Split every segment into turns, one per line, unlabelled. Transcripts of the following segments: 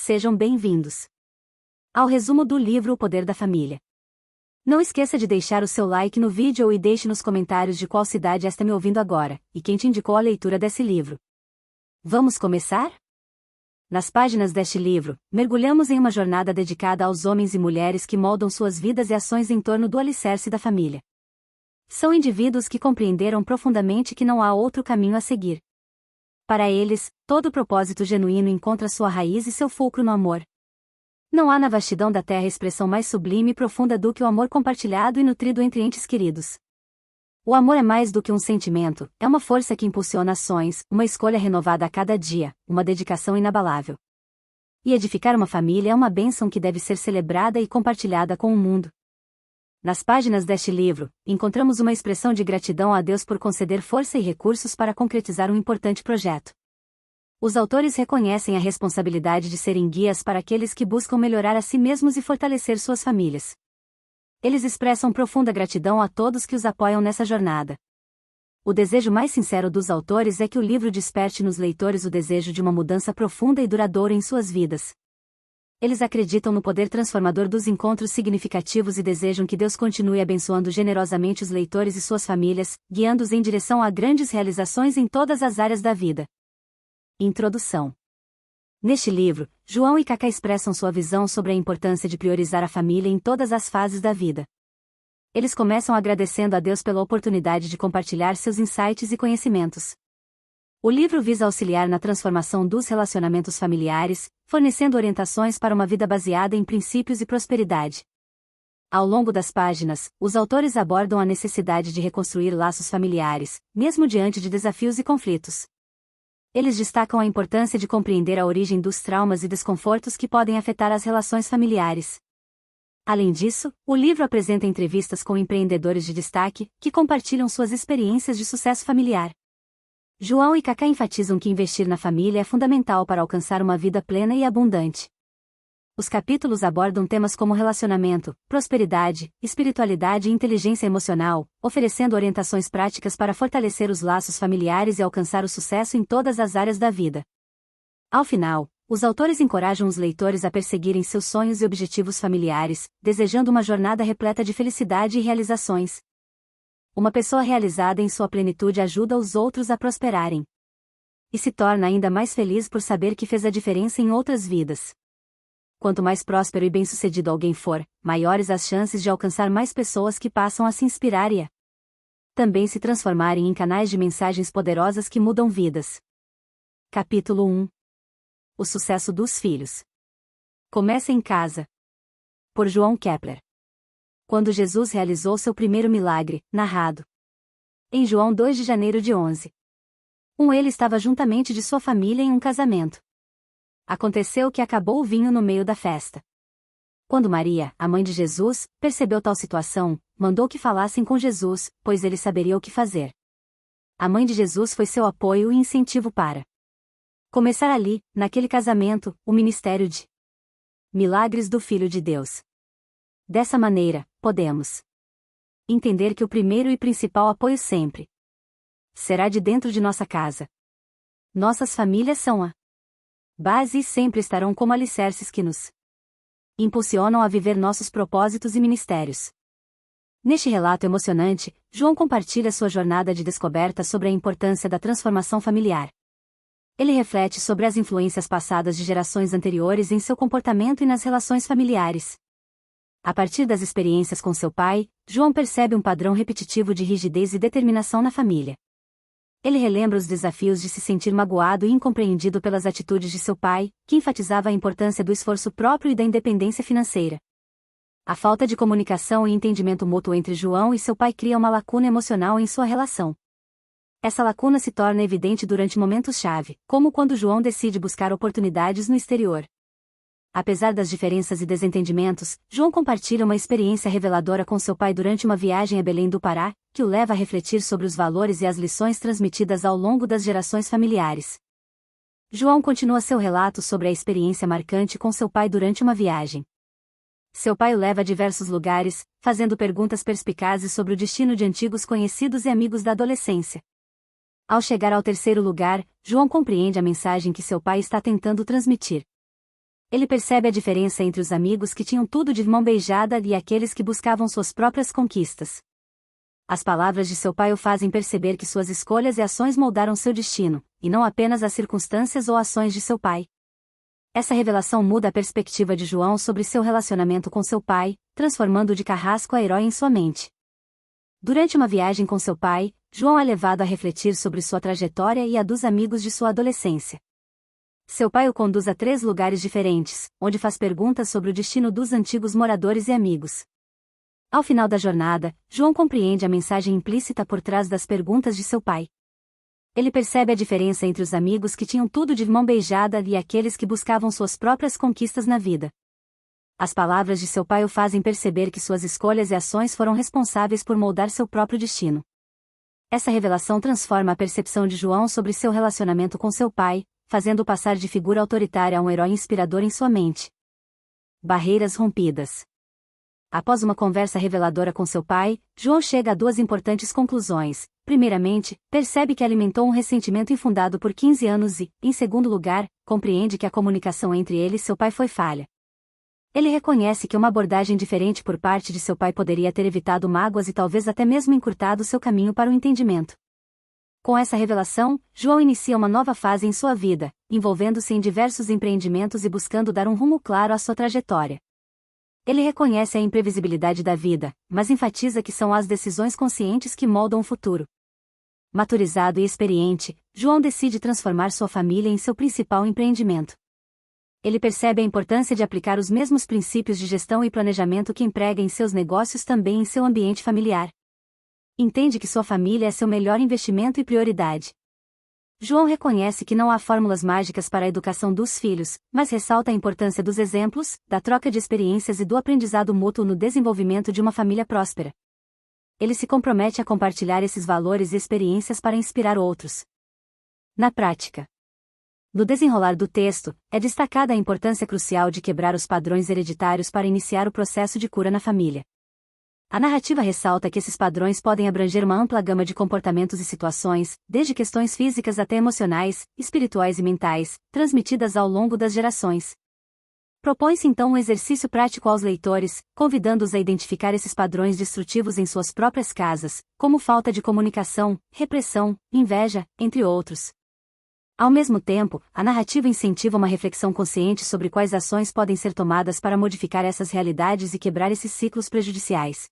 sejam bem-vindos ao resumo do livro O Poder da Família. Não esqueça de deixar o seu like no vídeo e deixe nos comentários de qual cidade está me ouvindo agora, e quem te indicou a leitura desse livro. Vamos começar? Nas páginas deste livro, mergulhamos em uma jornada dedicada aos homens e mulheres que moldam suas vidas e ações em torno do alicerce da família. São indivíduos que compreenderam profundamente que não há outro caminho a seguir. Para eles, todo propósito genuíno encontra sua raiz e seu fulcro no amor. Não há na vastidão da terra expressão mais sublime e profunda do que o amor compartilhado e nutrido entre entes queridos. O amor é mais do que um sentimento, é uma força que impulsiona ações, uma escolha renovada a cada dia, uma dedicação inabalável. E edificar uma família é uma bênção que deve ser celebrada e compartilhada com o mundo. Nas páginas deste livro, encontramos uma expressão de gratidão a Deus por conceder força e recursos para concretizar um importante projeto. Os autores reconhecem a responsabilidade de serem guias para aqueles que buscam melhorar a si mesmos e fortalecer suas famílias. Eles expressam profunda gratidão a todos que os apoiam nessa jornada. O desejo mais sincero dos autores é que o livro desperte nos leitores o desejo de uma mudança profunda e duradoura em suas vidas. Eles acreditam no poder transformador dos encontros significativos e desejam que Deus continue abençoando generosamente os leitores e suas famílias, guiando-os em direção a grandes realizações em todas as áreas da vida. Introdução. Neste livro, João e Cacá expressam sua visão sobre a importância de priorizar a família em todas as fases da vida. Eles começam agradecendo a Deus pela oportunidade de compartilhar seus insights e conhecimentos. O livro visa auxiliar na transformação dos relacionamentos familiares, fornecendo orientações para uma vida baseada em princípios e prosperidade. Ao longo das páginas, os autores abordam a necessidade de reconstruir laços familiares, mesmo diante de desafios e conflitos. Eles destacam a importância de compreender a origem dos traumas e desconfortos que podem afetar as relações familiares. Além disso, o livro apresenta entrevistas com empreendedores de destaque, que compartilham suas experiências de sucesso familiar. João e Cacá enfatizam que investir na família é fundamental para alcançar uma vida plena e abundante. Os capítulos abordam temas como relacionamento, prosperidade, espiritualidade e inteligência emocional, oferecendo orientações práticas para fortalecer os laços familiares e alcançar o sucesso em todas as áreas da vida. Ao final, os autores encorajam os leitores a perseguirem seus sonhos e objetivos familiares, desejando uma jornada repleta de felicidade e realizações. Uma pessoa realizada em sua plenitude ajuda os outros a prosperarem. E se torna ainda mais feliz por saber que fez a diferença em outras vidas. Quanto mais próspero e bem-sucedido alguém for, maiores as chances de alcançar mais pessoas que passam a se inspirar e a também se transformarem em canais de mensagens poderosas que mudam vidas. Capítulo 1. O sucesso dos filhos. Começa em casa. Por João Kepler. Quando Jesus realizou seu primeiro milagre, narrado em João 2 de janeiro de 11. Ele estava juntamente de sua família em um casamento. Aconteceu que acabou o vinho no meio da festa. Quando Maria, a mãe de Jesus, percebeu tal situação, mandou que falassem com Jesus, pois ele saberia o que fazer. A mãe de Jesus foi seu apoio e incentivo para começar ali, naquele casamento, o ministério de milagres do Filho de Deus. Dessa maneira, podemos entender que o primeiro e principal apoio sempre será de dentro de nossa casa. Nossas famílias são a base e sempre estarão como alicerces que nos impulsionam a viver nossos propósitos e ministérios. Neste relato emocionante, João compartilha sua jornada de descoberta sobre a importância da transformação familiar. Ele reflete sobre as influências passadas de gerações anteriores em seu comportamento e nas relações familiares. A partir das experiências com seu pai, João percebe um padrão repetitivo de rigidez e determinação na família. Ele relembra os desafios de se sentir magoado e incompreendido pelas atitudes de seu pai, que enfatizava a importância do esforço próprio e da independência financeira. A falta de comunicação e entendimento mútuo entre João e seu pai cria uma lacuna emocional em sua relação. Essa lacuna se torna evidente durante momentos-chave, como quando João decide buscar oportunidades no exterior. Apesar das diferenças e desentendimentos, João compartilha uma experiência reveladora com seu pai durante uma viagem a Belém do Pará, que o leva a refletir sobre os valores e as lições transmitidas ao longo das gerações familiares. João continua seu relato sobre a experiência marcante com seu pai durante uma viagem. Seu pai o leva a diversos lugares, fazendo perguntas perspicazes sobre o destino de antigos conhecidos e amigos da adolescência. Ao chegar ao terceiro lugar, João compreende a mensagem que seu pai está tentando transmitir. Ele percebe a diferença entre os amigos que tinham tudo de mão beijada e aqueles que buscavam suas próprias conquistas. As palavras de seu pai o fazem perceber que suas escolhas e ações moldaram seu destino, e não apenas as circunstâncias ou ações de seu pai. Essa revelação muda a perspectiva de João sobre seu relacionamento com seu pai, transformando-o de carrasco a herói em sua mente. Durante uma viagem com seu pai, João é levado a refletir sobre sua trajetória e a dos amigos de sua adolescência. Seu pai o conduz a 3 lugares diferentes, onde faz perguntas sobre o destino dos antigos moradores e amigos. Ao final da jornada, João compreende a mensagem implícita por trás das perguntas de seu pai. Ele percebe a diferença entre os amigos que tinham tudo de mão beijada e aqueles que buscavam suas próprias conquistas na vida. As palavras de seu pai o fazem perceber que suas escolhas e ações foram responsáveis por moldar seu próprio destino. Essa revelação transforma a percepção de João sobre seu relacionamento com seu pai, fazendo-o passar de figura autoritária a um herói inspirador em sua mente. Barreiras rompidas. Após uma conversa reveladora com seu pai, João chega a 2 importantes conclusões. Primeiramente, percebe que alimentou um ressentimento infundado por 15 anos e, em segundo lugar, compreende que a comunicação entre ele e seu pai foi falha. Ele reconhece que uma abordagem diferente por parte de seu pai poderia ter evitado mágoas e talvez até mesmo encurtado seu caminho para o entendimento. Com essa revelação, João inicia uma nova fase em sua vida, envolvendo-se em diversos empreendimentos e buscando dar um rumo claro à sua trajetória. Ele reconhece a imprevisibilidade da vida, mas enfatiza que são as decisões conscientes que moldam o futuro. Maturizado e experiente, João decide transformar sua família em seu principal empreendimento. Ele percebe a importância de aplicar os mesmos princípios de gestão e planejamento que emprega em seus negócios também em seu ambiente familiar. Entende que sua família é seu melhor investimento e prioridade. João reconhece que não há fórmulas mágicas para a educação dos filhos, mas ressalta a importância dos exemplos, da troca de experiências e do aprendizado mútuo no desenvolvimento de uma família próspera. Ele se compromete a compartilhar esses valores e experiências para inspirar outros. Na prática, no desenrolar do texto, é destacada a importância crucial de quebrar os padrões hereditários para iniciar o processo de cura na família. A narrativa ressalta que esses padrões podem abranger uma ampla gama de comportamentos e situações, desde questões físicas até emocionais, espirituais e mentais, transmitidas ao longo das gerações. Propõe-se então um exercício prático aos leitores, convidando-os a identificar esses padrões destrutivos em suas próprias casas, como falta de comunicação, repressão, inveja, entre outros. Ao mesmo tempo, a narrativa incentiva uma reflexão consciente sobre quais ações podem ser tomadas para modificar essas realidades e quebrar esses ciclos prejudiciais.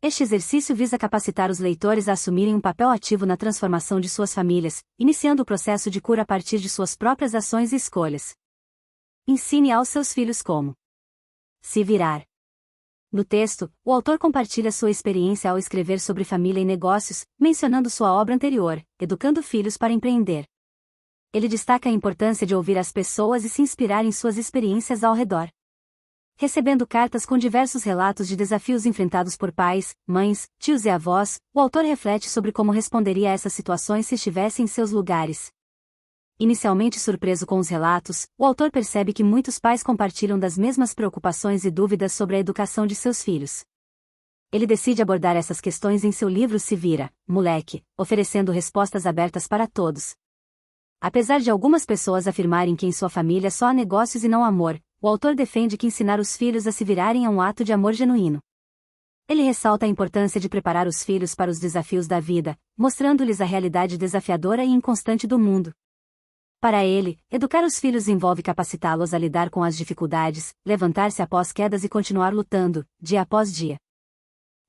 Este exercício visa capacitar os leitores a assumirem um papel ativo na transformação de suas famílias, iniciando o processo de cura a partir de suas próprias ações e escolhas. Ensine aos seus filhos como se virar. No texto, o autor compartilha sua experiência ao escrever sobre família e negócios, mencionando sua obra anterior, Educando Filhos para Empreender. Ele destaca a importância de ouvir as pessoas e se inspirar em suas experiências ao redor. Recebendo cartas com diversos relatos de desafios enfrentados por pais, mães, tios e avós, o autor reflete sobre como responderia a essas situações se estivesse em seus lugares. Inicialmente surpreso com os relatos, o autor percebe que muitos pais compartilham das mesmas preocupações e dúvidas sobre a educação de seus filhos. Ele decide abordar essas questões em seu livro Se Vira, Moleque, oferecendo respostas abertas para todos. Apesar de algumas pessoas afirmarem que em sua família só há negócios e não amor, o autor defende que ensinar os filhos a se virarem é um ato de amor genuíno. Ele ressalta a importância de preparar os filhos para os desafios da vida, mostrando-lhes a realidade desafiadora e inconstante do mundo. Para ele, educar os filhos envolve capacitá-los a lidar com as dificuldades, levantar-se após quedas e continuar lutando, dia após dia.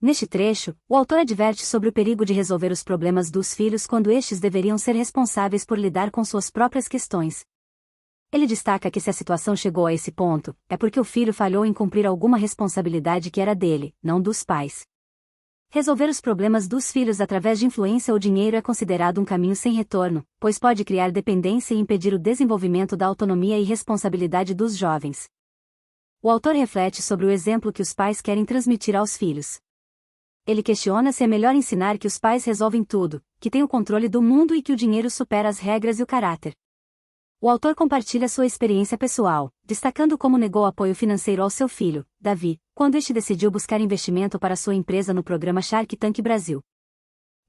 Neste trecho, o autor adverte sobre o perigo de resolver os problemas dos filhos quando estes deveriam ser responsáveis por lidar com suas próprias questões. Ele destaca que se a situação chegou a esse ponto, é porque o filho falhou em cumprir alguma responsabilidade que era dele, não dos pais. Resolver os problemas dos filhos através de influência ou dinheiro é considerado um caminho sem retorno, pois pode criar dependência e impedir o desenvolvimento da autonomia e responsabilidade dos jovens. O autor reflete sobre o exemplo que os pais querem transmitir aos filhos. Ele questiona se é melhor ensinar que os pais resolvem tudo, que têm o controle do mundo e que o dinheiro supera as regras e o caráter. O autor compartilha sua experiência pessoal, destacando como negou apoio financeiro ao seu filho, Davi, quando este decidiu buscar investimento para sua empresa no programa Shark Tank Brasil.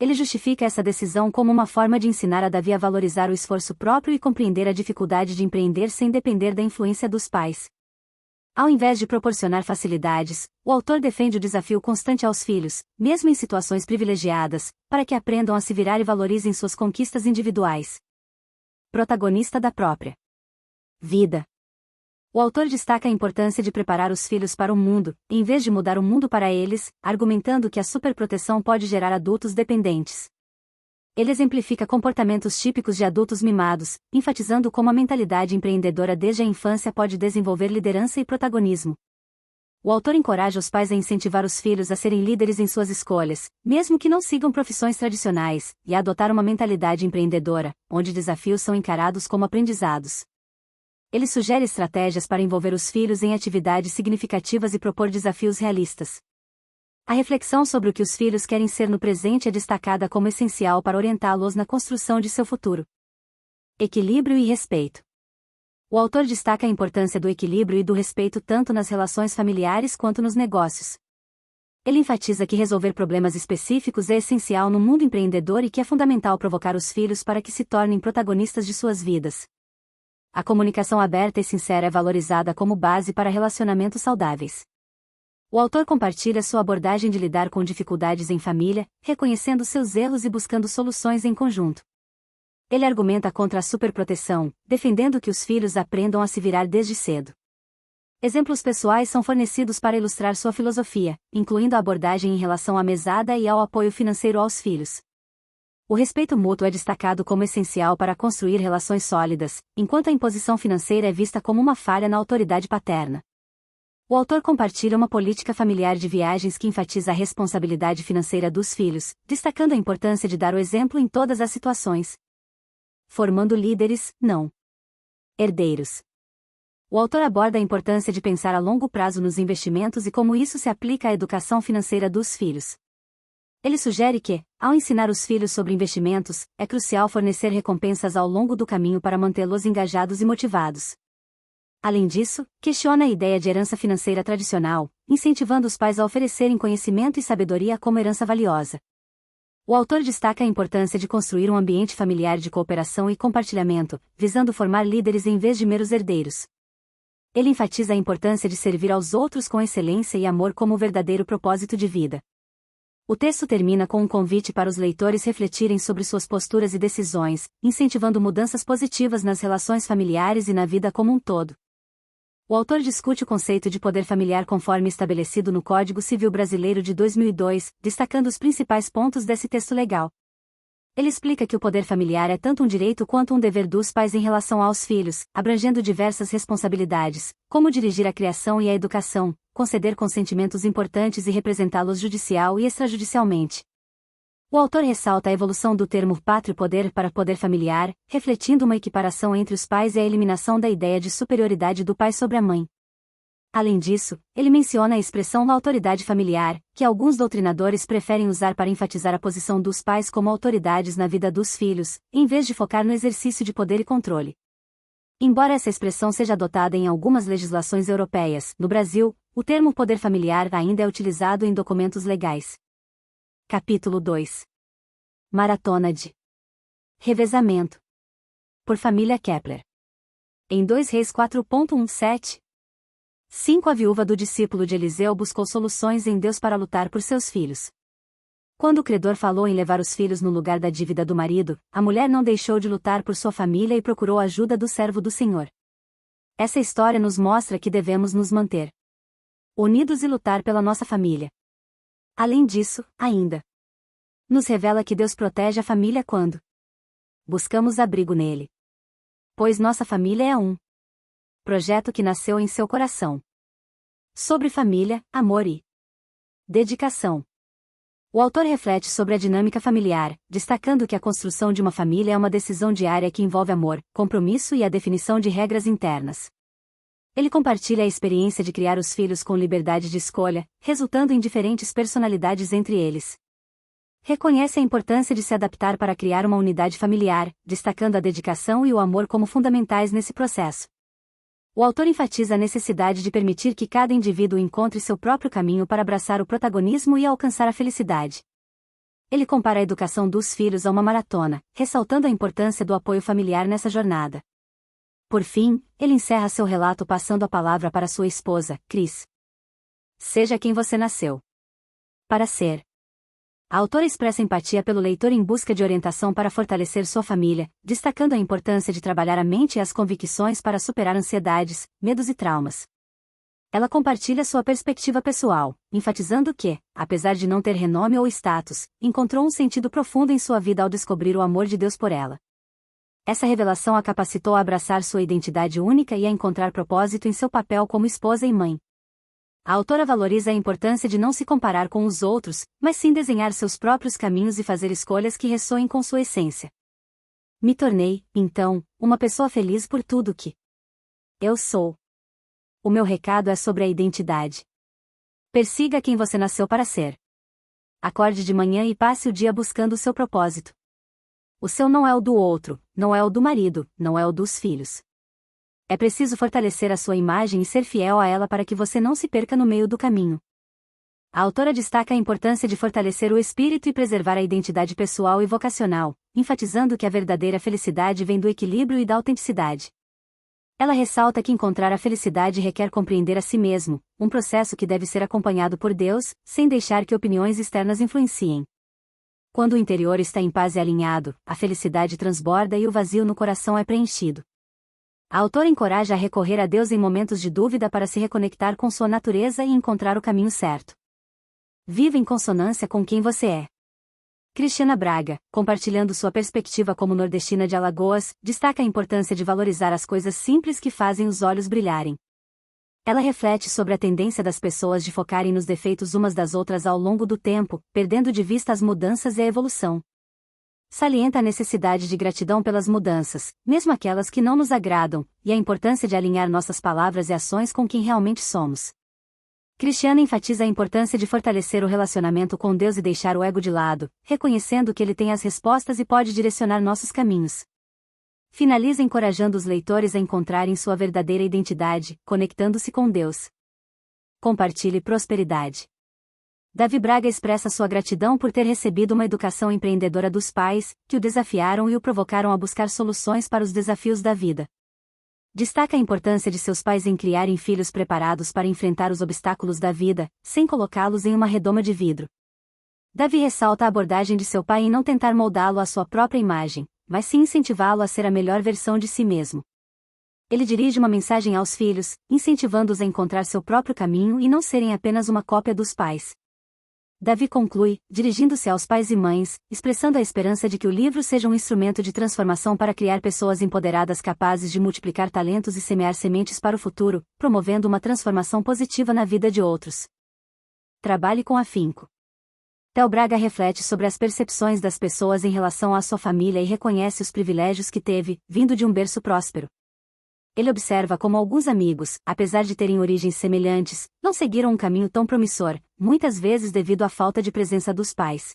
Ele justifica essa decisão como uma forma de ensinar a Davi a valorizar o esforço próprio e compreender a dificuldade de empreender sem depender da influência dos pais. Ao invés de proporcionar facilidades, o autor defende o desafio constante aos filhos, mesmo em situações privilegiadas, para que aprendam a se virar e valorizem suas conquistas individuais. Protagonista da própria vida. O autor destaca a importância de preparar os filhos para o mundo, em vez de mudar o mundo para eles, argumentando que a superproteção pode gerar adultos dependentes. Ele exemplifica comportamentos típicos de adultos mimados, enfatizando como a mentalidade empreendedora desde a infância pode desenvolver liderança e protagonismo. O autor encoraja os pais a incentivar os filhos a serem líderes em suas escolhas, mesmo que não sigam profissões tradicionais, e a adotar uma mentalidade empreendedora, onde desafios são encarados como aprendizados. Ele sugere estratégias para envolver os filhos em atividades significativas e propor desafios realistas. A reflexão sobre o que os filhos querem ser no presente é destacada como essencial para orientá-los na construção de seu futuro. Equilíbrio e respeito. O autor destaca a importância do equilíbrio e do respeito tanto nas relações familiares quanto nos negócios. Ele enfatiza que resolver problemas específicos é essencial no mundo empreendedor e que é fundamental provocar os filhos para que se tornem protagonistas de suas vidas. A comunicação aberta e sincera é valorizada como base para relacionamentos saudáveis. O autor compartilha sua abordagem de lidar com dificuldades em família, reconhecendo seus erros e buscando soluções em conjunto. Ele argumenta contra a superproteção, defendendo que os filhos aprendam a se virar desde cedo. Exemplos pessoais são fornecidos para ilustrar sua filosofia, incluindo a abordagem em relação à mesada e ao apoio financeiro aos filhos. O respeito mútuo é destacado como essencial para construir relações sólidas, enquanto a imposição financeira é vista como uma falha na autoridade paterna. O autor compartilha uma política familiar de viagens que enfatiza a responsabilidade financeira dos filhos, destacando a importância de dar o exemplo em todas as situações. Formando líderes, não herdeiros. O autor aborda a importância de pensar a longo prazo nos investimentos e como isso se aplica à educação financeira dos filhos. Ele sugere que, ao ensinar os filhos sobre investimentos, é crucial fornecer recompensas ao longo do caminho para mantê-los engajados e motivados. Além disso, questiona a ideia de herança financeira tradicional, incentivando os pais a oferecerem conhecimento e sabedoria como herança valiosa. O autor destaca a importância de construir um ambiente familiar de cooperação e compartilhamento, visando formar líderes em vez de meros herdeiros. Ele enfatiza a importância de servir aos outros com excelência e amor como o verdadeiro propósito de vida. O texto termina com um convite para os leitores refletirem sobre suas posturas e decisões, incentivando mudanças positivas nas relações familiares e na vida como um todo. O autor discute o conceito de poder familiar conforme estabelecido no Código Civil Brasileiro de 2002, destacando os principais pontos desse texto legal. Ele explica que o poder familiar é tanto um direito quanto um dever dos pais em relação aos filhos, abrangendo diversas responsabilidades, como dirigir a criação e a educação, conceder consentimentos importantes e representá-los judicial e extrajudicialmente. O autor ressalta a evolução do termo pátrio-poder para poder familiar, refletindo uma equiparação entre os pais e a eliminação da ideia de superioridade do pai sobre a mãe. Além disso, ele menciona a expressão na autoridade familiar, que alguns doutrinadores preferem usar para enfatizar a posição dos pais como autoridades na vida dos filhos, em vez de focar no exercício de poder e controle. Embora essa expressão seja adotada em algumas legislações europeias, no Brasil, o termo poder familiar ainda é utilizado em documentos legais. Capítulo 2. Maratona de revezamento. Por família Kepler. Em 2 Reis 4.17. 5 A viúva do discípulo de Eliseu buscou soluções em Deus para lutar por seus filhos. Quando o credor falou em levar os filhos no lugar da dívida do marido, a mulher não deixou de lutar por sua família e procurou a ajuda do servo do Senhor. Essa história nos mostra que devemos nos manter unidos e lutar pela nossa família. Além disso, ainda nos revela que Deus protege a família quando buscamos abrigo nele. Pois nossa família é um projeto que nasceu em seu coração. Sobre família, amor e dedicação. O autor reflete sobre a dinâmica familiar, destacando que a construção de uma família é uma decisão diária que envolve amor, compromisso e a definição de regras internas. Ele compartilha a experiência de criar os filhos com liberdade de escolha, resultando em diferentes personalidades entre eles. Reconhece a importância de se adaptar para criar uma unidade familiar, destacando a dedicação e o amor como fundamentais nesse processo. O autor enfatiza a necessidade de permitir que cada indivíduo encontre seu próprio caminho para abraçar o protagonismo e alcançar a felicidade. Ele compara a educação dos filhos a uma maratona, ressaltando a importância do apoio familiar nessa jornada. Por fim, ele encerra seu relato passando a palavra para sua esposa, Chris. Seja quem você nasceu para ser. A autora expressa empatia pelo leitor em busca de orientação para fortalecer sua família, destacando a importância de trabalhar a mente e as convicções para superar ansiedades, medos e traumas. Ela compartilha sua perspectiva pessoal, enfatizando que, apesar de não ter renome ou status, encontrou um sentido profundo em sua vida ao descobrir o amor de Deus por ela. Essa revelação a capacitou a abraçar sua identidade única e a encontrar propósito em seu papel como esposa e mãe. A autora valoriza a importância de não se comparar com os outros, mas sim desenhar seus próprios caminhos e fazer escolhas que ressoem com sua essência. Me tornei, então, uma pessoa feliz por tudo que eu sou. O meu recado é sobre a identidade. Persiga quem você nasceu para ser. Acorde de manhã e passe o dia buscando o seu propósito. O seu não é o do outro, não é o do marido, não é o dos filhos. É preciso fortalecer a sua imagem e ser fiel a ela para que você não se perca no meio do caminho. A autora destaca a importância de fortalecer o espírito e preservar a identidade pessoal e vocacional, enfatizando que a verdadeira felicidade vem do equilíbrio e da autenticidade. Ela ressalta que encontrar a felicidade requer compreender a si mesmo, um processo que deve ser acompanhado por Deus, sem deixar que opiniões externas influenciem. Quando o interior está em paz e alinhado, a felicidade transborda e o vazio no coração é preenchido. A autora encoraja a recorrer a Deus em momentos de dúvida para se reconectar com sua natureza e encontrar o caminho certo. Viva em consonância com quem você é. Cristiana Braga, compartilhando sua perspectiva como nordestina de Alagoas, destaca a importância de valorizar as coisas simples que fazem os olhos brilharem. Ela reflete sobre a tendência das pessoas de focarem nos defeitos umas das outras ao longo do tempo, perdendo de vista as mudanças e a evolução. Salienta a necessidade de gratidão pelas mudanças, mesmo aquelas que não nos agradam, e a importância de alinhar nossas palavras e ações com quem realmente somos. Cristiana enfatiza a importância de fortalecer o relacionamento com Deus e deixar o ego de lado, reconhecendo que Ele tem as respostas e pode direcionar nossos caminhos. Finaliza encorajando os leitores a encontrarem sua verdadeira identidade, conectando-se com Deus. Compartilhe prosperidade. Davi Braga expressa sua gratidão por ter recebido uma educação empreendedora dos pais, que o desafiaram e o provocaram a buscar soluções para os desafios da vida. Destaca a importância de seus pais em criarem filhos preparados para enfrentar os obstáculos da vida, sem colocá-los em uma redoma de vidro. Davi ressalta a abordagem de seu pai em não tentar moldá-lo à sua própria imagem, mas sim incentivá-lo a ser a melhor versão de si mesmo. Ele dirige uma mensagem aos filhos, incentivando-os a encontrar seu próprio caminho e não serem apenas uma cópia dos pais. Davi conclui, dirigindo-se aos pais e mães, expressando a esperança de que o livro seja um instrumento de transformação para criar pessoas empoderadas capazes de multiplicar talentos e semear sementes para o futuro, promovendo uma transformação positiva na vida de outros. Trabalhe com afinco. Theo Braga reflete sobre as percepções das pessoas em relação à sua família e reconhece os privilégios que teve, vindo de um berço próspero. Ele observa como alguns amigos, apesar de terem origens semelhantes, não seguiram um caminho tão promissor, muitas vezes devido à falta de presença dos pais.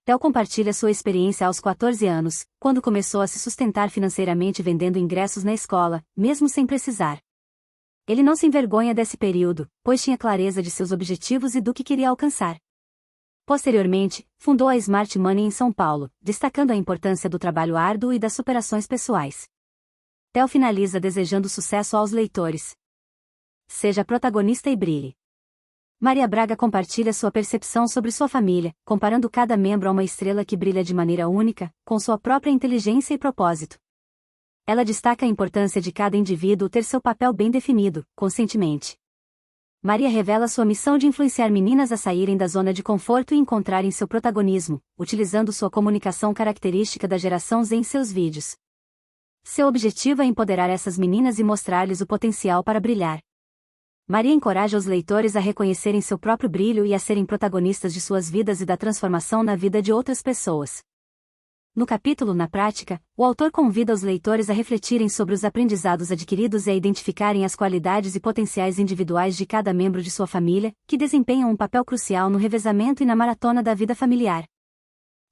Theo compartilha sua experiência aos 14 anos, quando começou a se sustentar financeiramente vendendo ingressos na escola, mesmo sem precisar. Ele não se envergonha desse período, pois tinha clareza de seus objetivos e do que queria alcançar. Posteriormente, fundou a Smart Money em São Paulo, destacando a importância do trabalho árduo e das superações pessoais. Theo finaliza desejando sucesso aos leitores. Seja protagonista e brilhe. Maria Braga compartilha sua percepção sobre sua família, comparando cada membro a uma estrela que brilha de maneira única, com sua própria inteligência e propósito. Ela destaca a importância de cada indivíduo ter seu papel bem definido, conscientemente. Maria revela sua missão de influenciar meninas a saírem da zona de conforto e encontrarem seu protagonismo, utilizando sua comunicação característica da geração Z em seus vídeos. Seu objetivo é empoderar essas meninas e mostrar-lhes o potencial para brilhar. Maria encoraja os leitores a reconhecerem seu próprio brilho e a serem protagonistas de suas vidas e da transformação na vida de outras pessoas. No capítulo Na Prática, o autor convida os leitores a refletirem sobre os aprendizados adquiridos e a identificarem as qualidades e potenciais individuais de cada membro de sua família, que desempenham um papel crucial no revezamento e na maratona da vida familiar.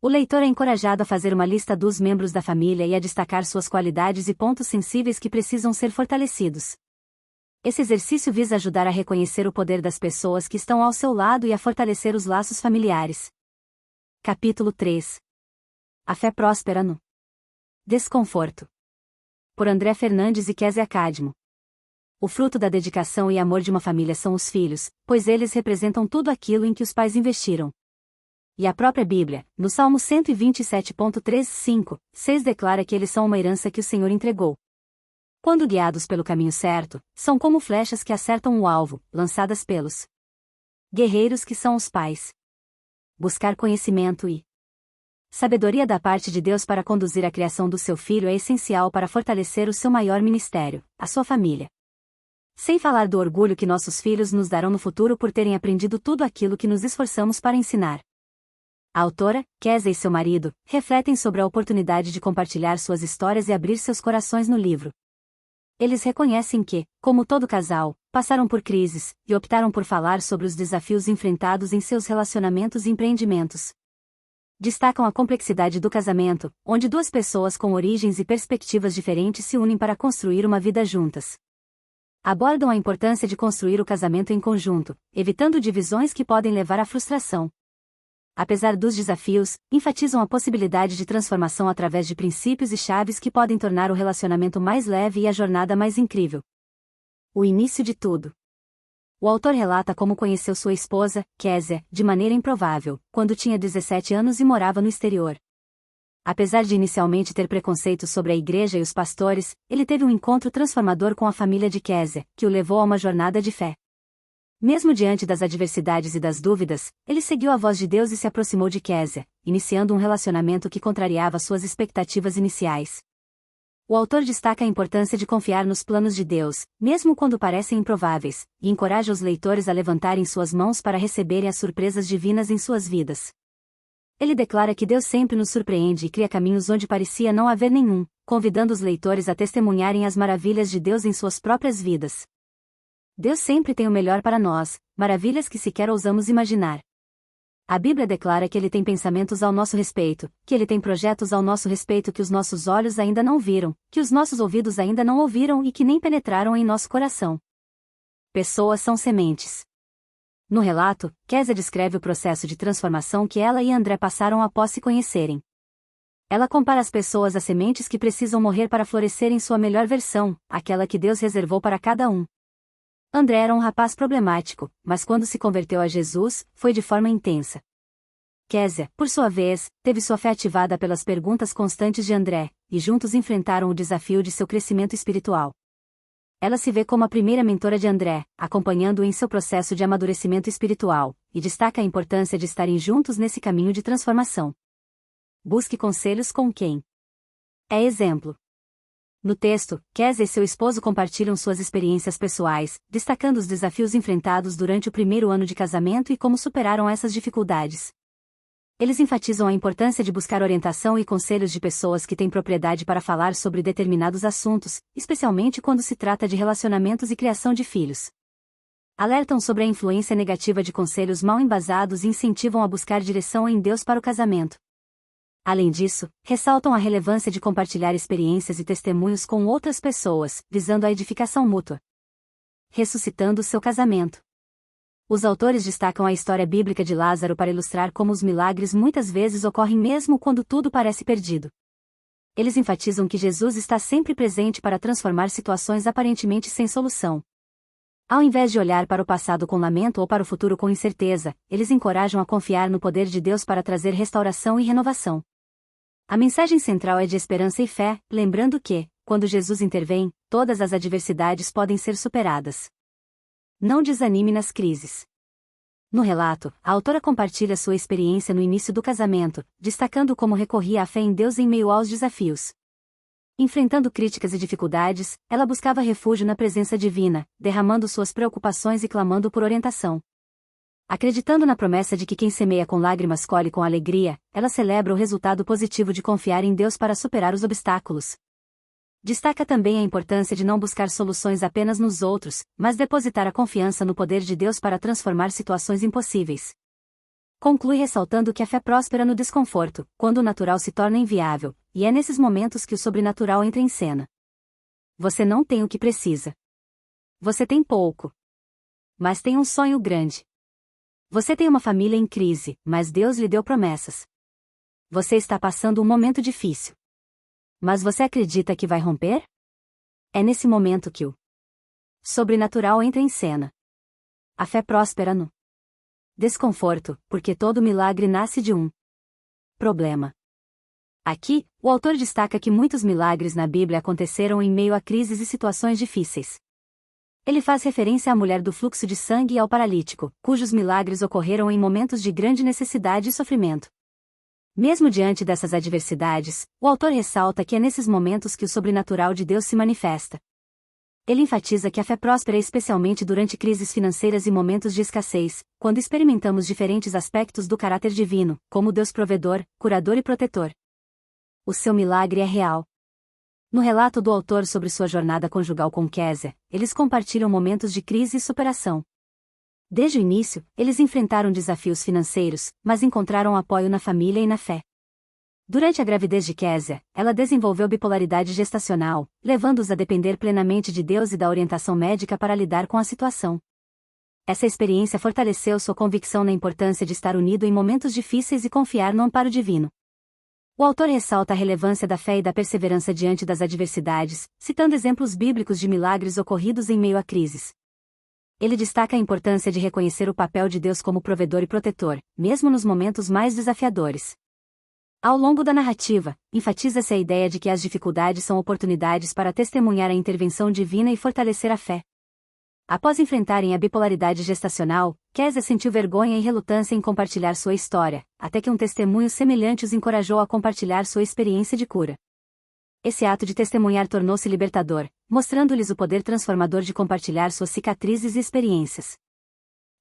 O leitor é encorajado a fazer uma lista dos membros da família e a destacar suas qualidades e pontos sensíveis que precisam ser fortalecidos. Esse exercício visa ajudar a reconhecer o poder das pessoas que estão ao seu lado e a fortalecer os laços familiares. Capítulo 3. A fé próspera no desconforto. Por André Fernandes e Kézia Cadmo. O fruto da dedicação e amor de uma família são os filhos, pois eles representam tudo aquilo em que os pais investiram. E a própria Bíblia, no Salmo 127.3, 6 declara que eles são uma herança que o Senhor entregou. Quando guiados pelo caminho certo, são como flechas que acertam o alvo, lançadas pelos guerreiros que são os pais. Buscar conhecimento e sabedoria da parte de Deus para conduzir a criação do seu filho é essencial para fortalecer o seu maior ministério, a sua família. Sem falar do orgulho que nossos filhos nos darão no futuro por terem aprendido tudo aquilo que nos esforçamos para ensinar. A autora, Kézia e seu marido, refletem sobre a oportunidade de compartilhar suas histórias e abrir seus corações no livro. Eles reconhecem que, como todo casal, passaram por crises, e optaram por falar sobre os desafios enfrentados em seus relacionamentos e empreendimentos. Destacam a complexidade do casamento, onde duas pessoas com origens e perspectivas diferentes se unem para construir uma vida juntas. Abordam a importância de construir o casamento em conjunto, evitando divisões que podem levar à frustração. Apesar dos desafios, enfatizam a possibilidade de transformação através de princípios e chaves que podem tornar o relacionamento mais leve e a jornada mais incrível. O início de tudo. O autor relata como conheceu sua esposa, Kézia, de maneira improvável, quando tinha 17 anos e morava no exterior. Apesar de inicialmente ter preconceitos sobre a igreja e os pastores, ele teve um encontro transformador com a família de Kézia, que o levou a uma jornada de fé. Mesmo diante das adversidades e das dúvidas, ele seguiu a voz de Deus e se aproximou de Kézia, iniciando um relacionamento que contrariava suas expectativas iniciais. O autor destaca a importância de confiar nos planos de Deus, mesmo quando parecem improváveis, e encoraja os leitores a levantarem suas mãos para receberem as surpresas divinas em suas vidas. Ele declara que Deus sempre nos surpreende e cria caminhos onde parecia não haver nenhum, convidando os leitores a testemunharem as maravilhas de Deus em suas próprias vidas. Deus sempre tem o melhor para nós, maravilhas que sequer ousamos imaginar. A Bíblia declara que Ele tem pensamentos ao nosso respeito, que Ele tem projetos ao nosso respeito que os nossos olhos ainda não viram, que os nossos ouvidos ainda não ouviram e que nem penetraram em nosso coração. Pessoas são sementes. No relato, Kézia descreve o processo de transformação que ela e André passaram após se conhecerem. Ela compara as pessoas a sementes que precisam morrer para florescer em sua melhor versão, aquela que Deus reservou para cada um. André era um rapaz problemático, mas quando se converteu a Jesus, foi de forma intensa. Kézia, por sua vez, teve sua fé ativada pelas perguntas constantes de André, e juntos enfrentaram o desafio de seu crescimento espiritual. Ela se vê como a primeira mentora de André, acompanhando-o em seu processo de amadurecimento espiritual, e destaca a importância de estarem juntos nesse caminho de transformação. Busque conselhos com quem é exemplo. No texto, Kézia e seu esposo compartilham suas experiências pessoais, destacando os desafios enfrentados durante o primeiro ano de casamento e como superaram essas dificuldades. Eles enfatizam a importância de buscar orientação e conselhos de pessoas que têm propriedade para falar sobre determinados assuntos, especialmente quando se trata de relacionamentos e criação de filhos. Alertam sobre a influência negativa de conselhos mal embasados e incentivam a buscar direção em Deus para o casamento. Além disso, ressaltam a relevância de compartilhar experiências e testemunhos com outras pessoas, visando a edificação mútua. Ressuscitando seu casamento. Os autores destacam a história bíblica de Lázaro para ilustrar como os milagres muitas vezes ocorrem mesmo quando tudo parece perdido. Eles enfatizam que Jesus está sempre presente para transformar situações aparentemente sem solução. Ao invés de olhar para o passado com lamento ou para o futuro com incerteza, eles encorajam a confiar no poder de Deus para trazer restauração e renovação. A mensagem central é de esperança e fé, lembrando que, quando Jesus intervém, todas as adversidades podem ser superadas. Não desanime nas crises. No relato, a autora compartilha sua experiência no início do casamento, destacando como recorria à fé em Deus em meio aos desafios. Enfrentando críticas e dificuldades, ela buscava refúgio na presença divina, derramando suas preocupações e clamando por orientação. Acreditando na promessa de que quem semeia com lágrimas colhe com alegria, ela celebra o resultado positivo de confiar em Deus para superar os obstáculos. Destaca também a importância de não buscar soluções apenas nos outros, mas depositar a confiança no poder de Deus para transformar situações impossíveis. Conclui ressaltando que a fé próspera no desconforto, quando o natural se torna inviável, e é nesses momentos que o sobrenatural entra em cena. Você não tem o que precisa. Você tem pouco. Mas tem um sonho grande. Você tem uma família em crise, mas Deus lhe deu promessas. Você está passando um momento difícil. Mas você acredita que vai romper? É nesse momento que o sobrenatural entra em cena. A fé próspera no desconforto, porque todo milagre nasce de um problema. Aqui, o autor destaca que muitos milagres na Bíblia aconteceram em meio a crises e situações difíceis. Ele faz referência à mulher do fluxo de sangue e ao paralítico, cujos milagres ocorreram em momentos de grande necessidade e sofrimento. Mesmo diante dessas adversidades, o autor ressalta que é nesses momentos que o sobrenatural de Deus se manifesta. Ele enfatiza que a fé próspera especialmente durante crises financeiras e momentos de escassez, quando experimentamos diferentes aspectos do caráter divino, como Deus provedor, curador e protetor. O seu milagre é real. No relato do autor sobre sua jornada conjugal com Kézia, eles compartilham momentos de crise e superação. Desde o início, eles enfrentaram desafios financeiros, mas encontraram apoio na família e na fé. Durante a gravidez de Kézia, ela desenvolveu bipolaridade gestacional, levando-os a depender plenamente de Deus e da orientação médica para lidar com a situação. Essa experiência fortaleceu sua convicção na importância de estar unido em momentos difíceis e confiar no amparo divino. O autor ressalta a relevância da fé e da perseverança diante das adversidades, citando exemplos bíblicos de milagres ocorridos em meio a crises. Ele destaca a importância de reconhecer o papel de Deus como provedor e protetor, mesmo nos momentos mais desafiadores. Ao longo da narrativa, enfatiza-se a ideia de que as dificuldades são oportunidades para testemunhar a intervenção divina e fortalecer a fé. Após enfrentarem a bipolaridade gestacional, Kézia sentiu vergonha e relutância em compartilhar sua história, até que um testemunho semelhante os encorajou a compartilhar sua experiência de cura. Esse ato de testemunhar tornou-se libertador, mostrando-lhes o poder transformador de compartilhar suas cicatrizes e experiências.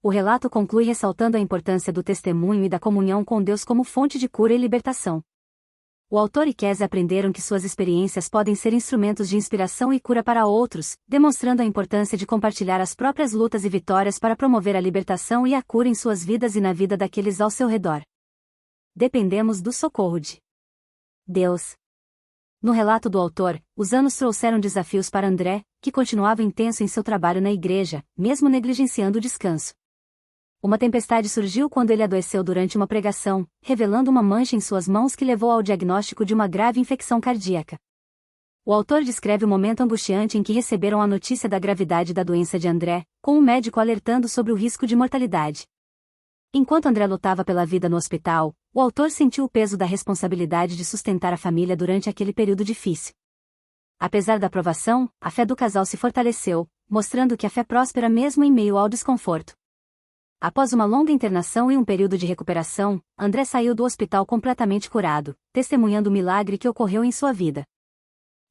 O relato conclui ressaltando a importância do testemunho e da comunhão com Deus como fonte de cura e libertação. O autor e Kézia aprenderam que suas experiências podem ser instrumentos de inspiração e cura para outros, demonstrando a importância de compartilhar as próprias lutas e vitórias para promover a libertação e a cura em suas vidas e na vida daqueles ao seu redor. Dependemos do socorro de Deus. No relato do autor, os anos trouxeram desafios para André, que continuava intenso em seu trabalho na igreja, mesmo negligenciando o descanso. Uma tempestade surgiu quando ele adoeceu durante uma pregação, revelando uma mancha em suas mãos que levou ao diagnóstico de uma grave infecção cardíaca. O autor descreve o momento angustiante em que receberam a notícia da gravidade da doença de André, com o médico alertando sobre o risco de mortalidade. Enquanto André lutava pela vida no hospital, o autor sentiu o peso da responsabilidade de sustentar a família durante aquele período difícil. Apesar da provação, a fé do casal se fortaleceu, mostrando que a fé próspera mesmo em meio ao desconforto. Após uma longa internação e um período de recuperação, André saiu do hospital completamente curado, testemunhando o milagre que ocorreu em sua vida.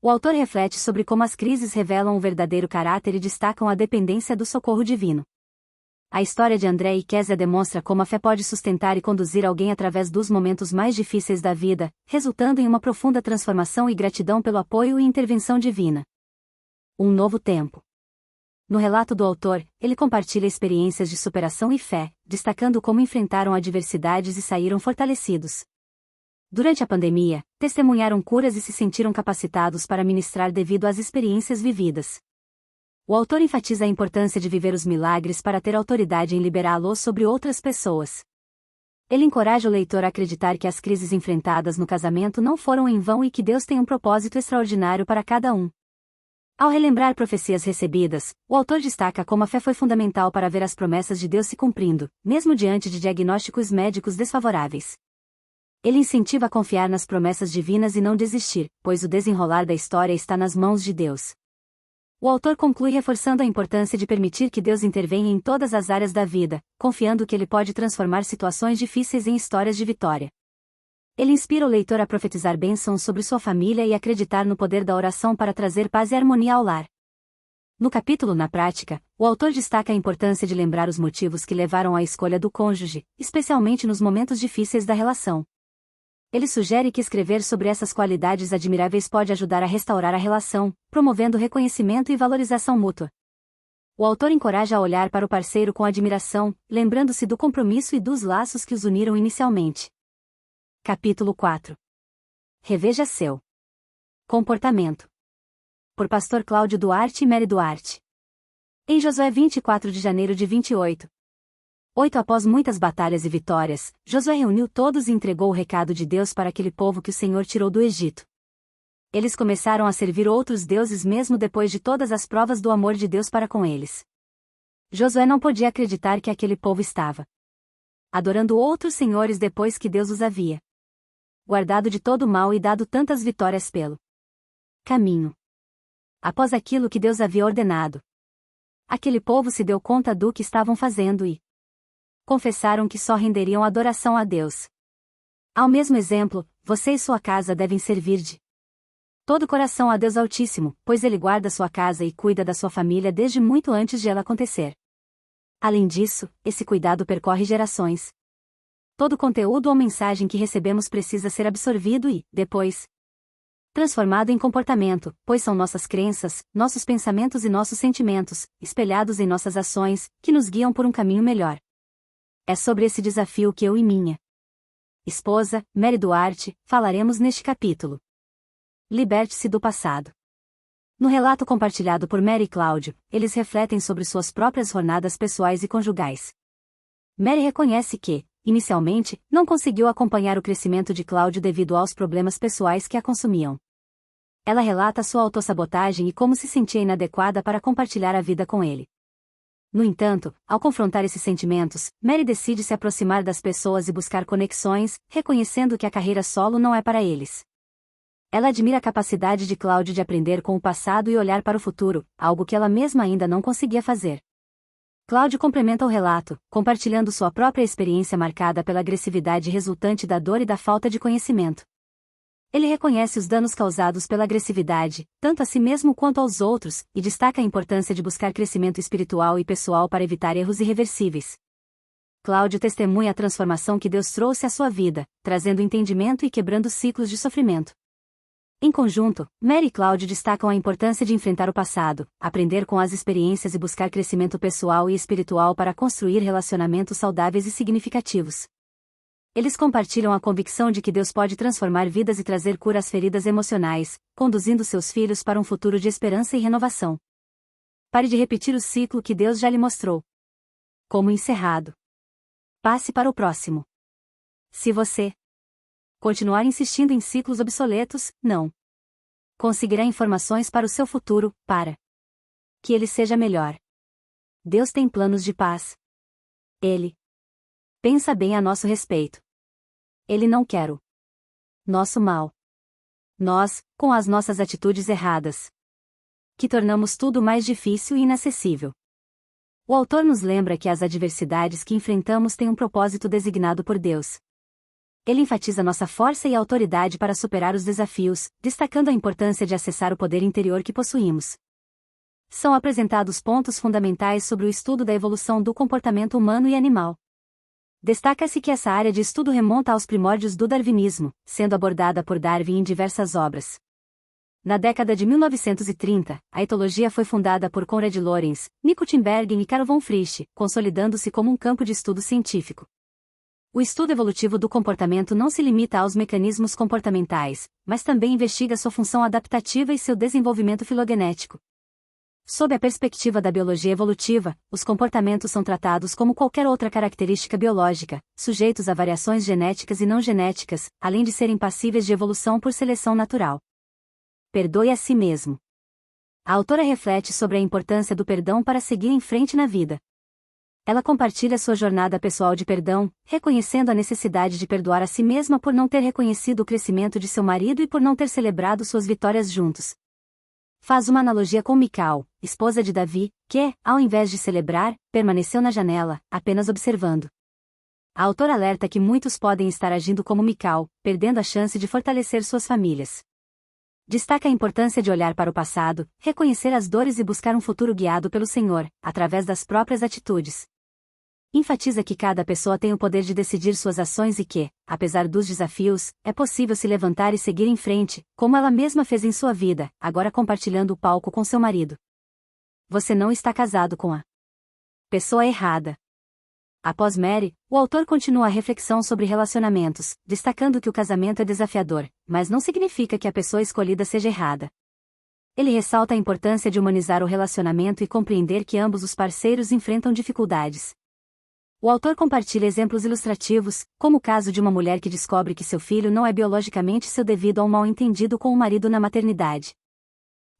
O autor reflete sobre como as crises revelam o verdadeiro caráter e destacam a dependência do socorro divino. A história de André e Kézia demonstra como a fé pode sustentar e conduzir alguém através dos momentos mais difíceis da vida, resultando em uma profunda transformação e gratidão pelo apoio e intervenção divina. Um novo tempo. No relato do autor, ele compartilha experiências de superação e fé, destacando como enfrentaram adversidades e saíram fortalecidos. Durante a pandemia, testemunharam curas e se sentiram capacitados para ministrar devido às experiências vividas. O autor enfatiza a importância de viver os milagres para ter autoridade em liberá-los sobre outras pessoas. Ele encoraja o leitor a acreditar que as crises enfrentadas no casamento não foram em vão e que Deus tem um propósito extraordinário para cada um. Ao relembrar profecias recebidas, o autor destaca como a fé foi fundamental para ver as promessas de Deus se cumprindo, mesmo diante de diagnósticos médicos desfavoráveis. Ele incentiva a confiar nas promessas divinas e não desistir, pois o desenrolar da história está nas mãos de Deus. O autor conclui reforçando a importância de permitir que Deus intervenha em todas as áreas da vida, confiando que ele pode transformar situações difíceis em histórias de vitória. Ele inspira o leitor a profetizar bênçãos sobre sua família e acreditar no poder da oração para trazer paz e harmonia ao lar. No capítulo Na Prática, o autor destaca a importância de lembrar os motivos que levaram à escolha do cônjuge, especialmente nos momentos difíceis da relação. Ele sugere que escrever sobre essas qualidades admiráveis pode ajudar a restaurar a relação, promovendo reconhecimento e valorização mútua. O autor encoraja a olhar para o parceiro com admiração, lembrando-se do compromisso e dos laços que os uniram inicialmente. Capítulo 4. Reveja seu comportamento. Por Pastor Cláudio Duarte e Mary Duarte. Em Josué 24 de janeiro de 28. 8 Após muitas batalhas e vitórias, Josué reuniu todos e entregou o recado de Deus para aquele povo que o Senhor tirou do Egito. Eles começaram a servir outros deuses mesmo depois de todas as provas do amor de Deus para com eles. Josué não podia acreditar que aquele povo estava adorando outros senhores depois que Deus os havia guardado de todo o mal e dado tantas vitórias pelo caminho. Após aquilo que Deus havia ordenado, aquele povo se deu conta do que estavam fazendo e confessaram que só renderiam adoração a Deus. Ao mesmo exemplo, você e sua casa devem servir de todo o coração a Deus Altíssimo, pois Ele guarda sua casa e cuida da sua família desde muito antes de ela acontecer. Além disso, esse cuidado percorre gerações. Todo conteúdo ou mensagem que recebemos precisa ser absorvido e, depois, transformado em comportamento, pois são nossas crenças, nossos pensamentos e nossos sentimentos, espelhados em nossas ações, que nos guiam por um caminho melhor. É sobre esse desafio que eu e minha esposa, Mary Duarte, falaremos neste capítulo. Liberte-se do passado. No relato compartilhado por Mary e Cláudio, eles refletem sobre suas próprias jornadas pessoais e conjugais. Mary reconhece que, inicialmente, não conseguiu acompanhar o crescimento de Cláudio devido aos problemas pessoais que a consumiam. Ela relata sua autossabotagem e como se sentia inadequada para compartilhar a vida com ele. No entanto, ao confrontar esses sentimentos, Mary decide se aproximar das pessoas e buscar conexões, reconhecendo que a carreira solo não é para eles. Ela admira a capacidade de Cláudio de aprender com o passado e olhar para o futuro, algo que ela mesma ainda não conseguia fazer. Cláudio complementa o relato, compartilhando sua própria experiência marcada pela agressividade resultante da dor e da falta de conhecimento. Ele reconhece os danos causados pela agressividade, tanto a si mesmo quanto aos outros, e destaca a importância de buscar crescimento espiritual e pessoal para evitar erros irreversíveis. Cláudio testemunha a transformação que Deus trouxe à sua vida, trazendo entendimento e quebrando ciclos de sofrimento. Em conjunto, Mary e Cláudio destacam a importância de enfrentar o passado, aprender com as experiências e buscar crescimento pessoal e espiritual para construir relacionamentos saudáveis e significativos. Eles compartilham a convicção de que Deus pode transformar vidas e trazer cura às feridas emocionais, conduzindo seus filhos para um futuro de esperança e renovação. Pare de repetir o ciclo que Deus já lhe mostrou como encerrado. Passe para o próximo. Se você continuar insistindo em ciclos obsoletos, não conseguirá informações para o seu futuro, para que ele seja melhor. Deus tem planos de paz. Ele pensa bem a nosso respeito. Ele não quer o nosso mal. Nós, com as nossas atitudes erradas, que tornamos tudo mais difícil e inacessível. O autor nos lembra que as adversidades que enfrentamos têm um propósito designado por Deus. Ele enfatiza nossa força e autoridade para superar os desafios, destacando a importância de acessar o poder interior que possuímos. São apresentados pontos fundamentais sobre o estudo da evolução do comportamento humano e animal. Destaca-se que essa área de estudo remonta aos primórdios do darwinismo, sendo abordada por Darwin em diversas obras. Na década de 1930, a etologia foi fundada por Konrad Lorenz, Nico Tinbergen e Carl von Frisch, consolidando-se como um campo de estudo científico. O estudo evolutivo do comportamento não se limita aos mecanismos comportamentais, mas também investiga sua função adaptativa e seu desenvolvimento filogenético. Sob a perspectiva da biologia evolutiva, os comportamentos são tratados como qualquer outra característica biológica, sujeitos a variações genéticas e não genéticas, além de serem passíveis de evolução por seleção natural. Perdoe a si mesmo. A autora reflete sobre a importância do perdão para seguir em frente na vida. Ela compartilha sua jornada pessoal de perdão, reconhecendo a necessidade de perdoar a si mesma por não ter reconhecido o crescimento de seu marido e por não ter celebrado suas vitórias juntos. Faz uma analogia com Mical, esposa de Davi, que, ao invés de celebrar, permaneceu na janela, apenas observando. A autora alerta que muitos podem estar agindo como Mical, perdendo a chance de fortalecer suas famílias. Destaca a importância de olhar para o passado, reconhecer as dores e buscar um futuro guiado pelo Senhor, através das próprias atitudes. Enfatiza que cada pessoa tem o poder de decidir suas ações e que, apesar dos desafios, é possível se levantar e seguir em frente, como ela mesma fez em sua vida, agora compartilhando o palco com seu marido. Você não está casado com a pessoa errada. Após Mary, o autor continua a reflexão sobre relacionamentos, destacando que o casamento é desafiador, mas não significa que a pessoa escolhida seja errada. Ele ressalta a importância de humanizar o relacionamento e compreender que ambos os parceiros enfrentam dificuldades. O autor compartilha exemplos ilustrativos, como o caso de uma mulher que descobre que seu filho não é biologicamente seu devido a um mal-entendido com o marido na maternidade.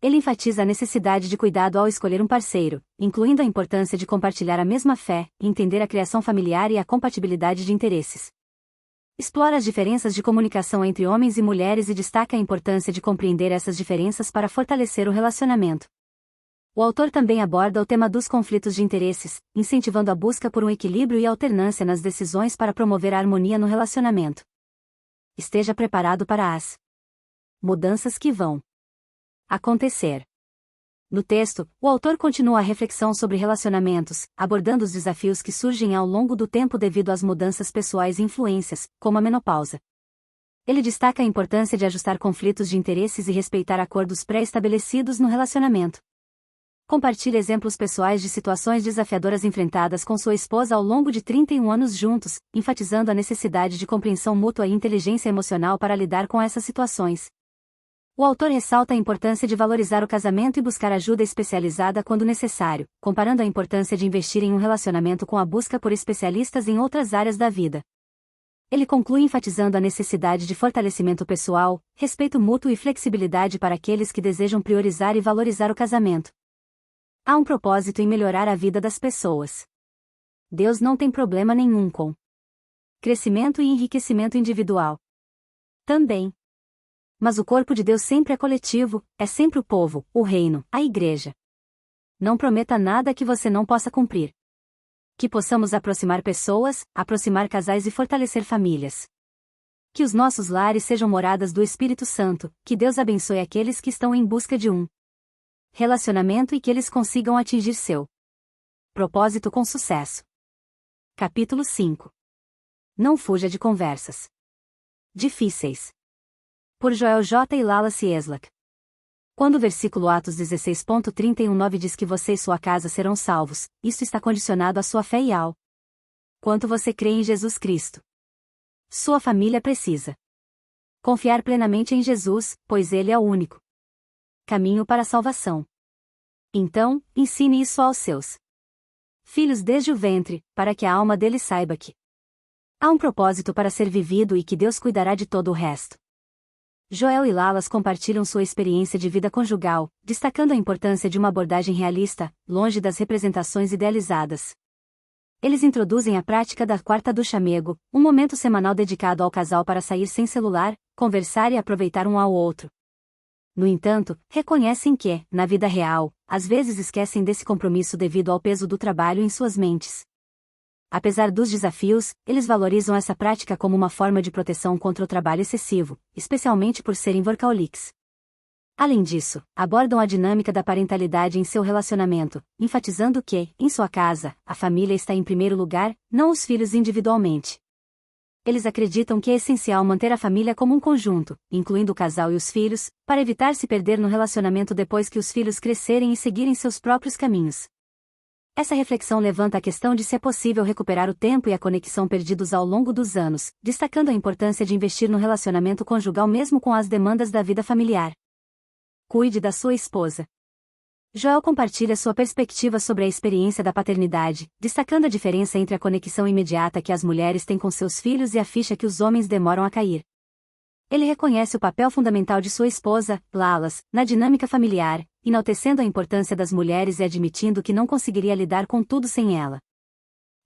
Ele enfatiza a necessidade de cuidado ao escolher um parceiro, incluindo a importância de compartilhar a mesma fé, entender a criação familiar e a compatibilidade de interesses. Explora as diferenças de comunicação entre homens e mulheres e destaca a importância de compreender essas diferenças para fortalecer o relacionamento. O autor também aborda o tema dos conflitos de interesses, incentivando a busca por um equilíbrio e alternância nas decisões para promover a harmonia no relacionamento. Esteja preparado para as mudanças que vão acontecer. No texto, o autor continua a reflexão sobre relacionamentos, abordando os desafios que surgem ao longo do tempo devido às mudanças pessoais e influências, como a menopausa. Ele destaca a importância de ajustar conflitos de interesses e respeitar acordos pré-estabelecidos no relacionamento. Compartilha exemplos pessoais de situações desafiadoras enfrentadas com sua esposa ao longo de 31 anos juntos, enfatizando a necessidade de compreensão mútua e inteligência emocional para lidar com essas situações. O autor ressalta a importância de valorizar o casamento e buscar ajuda especializada quando necessário, comparando a importância de investir em um relacionamento com a busca por especialistas em outras áreas da vida. Ele conclui enfatizando a necessidade de fortalecimento pessoal, respeito mútuo e flexibilidade para aqueles que desejam priorizar e valorizar o casamento. Há um propósito em melhorar a vida das pessoas. Deus não tem problema nenhum com crescimento e enriquecimento individual. Também. Mas o corpo de Deus sempre é coletivo, é sempre o povo, o reino, a igreja. Não prometa nada que você não possa cumprir. Que possamos aproximar pessoas, aproximar casais e fortalecer famílias. Que os nossos lares sejam moradas do Espírito Santo, que Deus abençoe aqueles que estão em busca de um relacionamento e que eles consigam atingir seu propósito com sucesso. Capítulo 5. Não fuja de conversas difíceis. Por Joel J. e Wallace Eslak. Quando o versículo Atos 16.31 diz que você e sua casa serão salvos, isso está condicionado à sua fé e ao quanto você crê em Jesus Cristo. Sua família precisa confiar plenamente em Jesus, pois Ele é o único caminho para a salvação. Então, ensine isso aos seus filhos desde o ventre, para que a alma deles saiba que há um propósito para ser vivido e que Deus cuidará de todo o resto. Joel e Lalas compartilham sua experiência de vida conjugal, destacando a importância de uma abordagem realista, longe das representações idealizadas. Eles introduzem a prática da quarta do chamego, um momento semanal dedicado ao casal para sair sem celular, conversar e aproveitar um ao outro. No entanto, reconhecem que, na vida real, às vezes esquecem desse compromisso devido ao peso do trabalho em suas mentes. Apesar dos desafios, eles valorizam essa prática como uma forma de proteção contra o trabalho excessivo, especialmente por serem workaholics. Além disso, abordam a dinâmica da parentalidade em seu relacionamento, enfatizando que, em sua casa, a família está em primeiro lugar, não os filhos individualmente. Eles acreditam que é essencial manter a família como um conjunto, incluindo o casal e os filhos, para evitar se perder no relacionamento depois que os filhos crescerem e seguirem seus próprios caminhos. Essa reflexão levanta a questão de se é possível recuperar o tempo e a conexão perdidos ao longo dos anos, destacando a importância de investir no relacionamento conjugal mesmo com as demandas da vida familiar. Cuide da sua esposa. Joel compartilha sua perspectiva sobre a experiência da paternidade, destacando a diferença entre a conexão imediata que as mulheres têm com seus filhos e a ficha que os homens demoram a cair. Ele reconhece o papel fundamental de sua esposa, Lalas, na dinâmica familiar, enaltecendo a importância das mulheres e admitindo que não conseguiria lidar com tudo sem ela.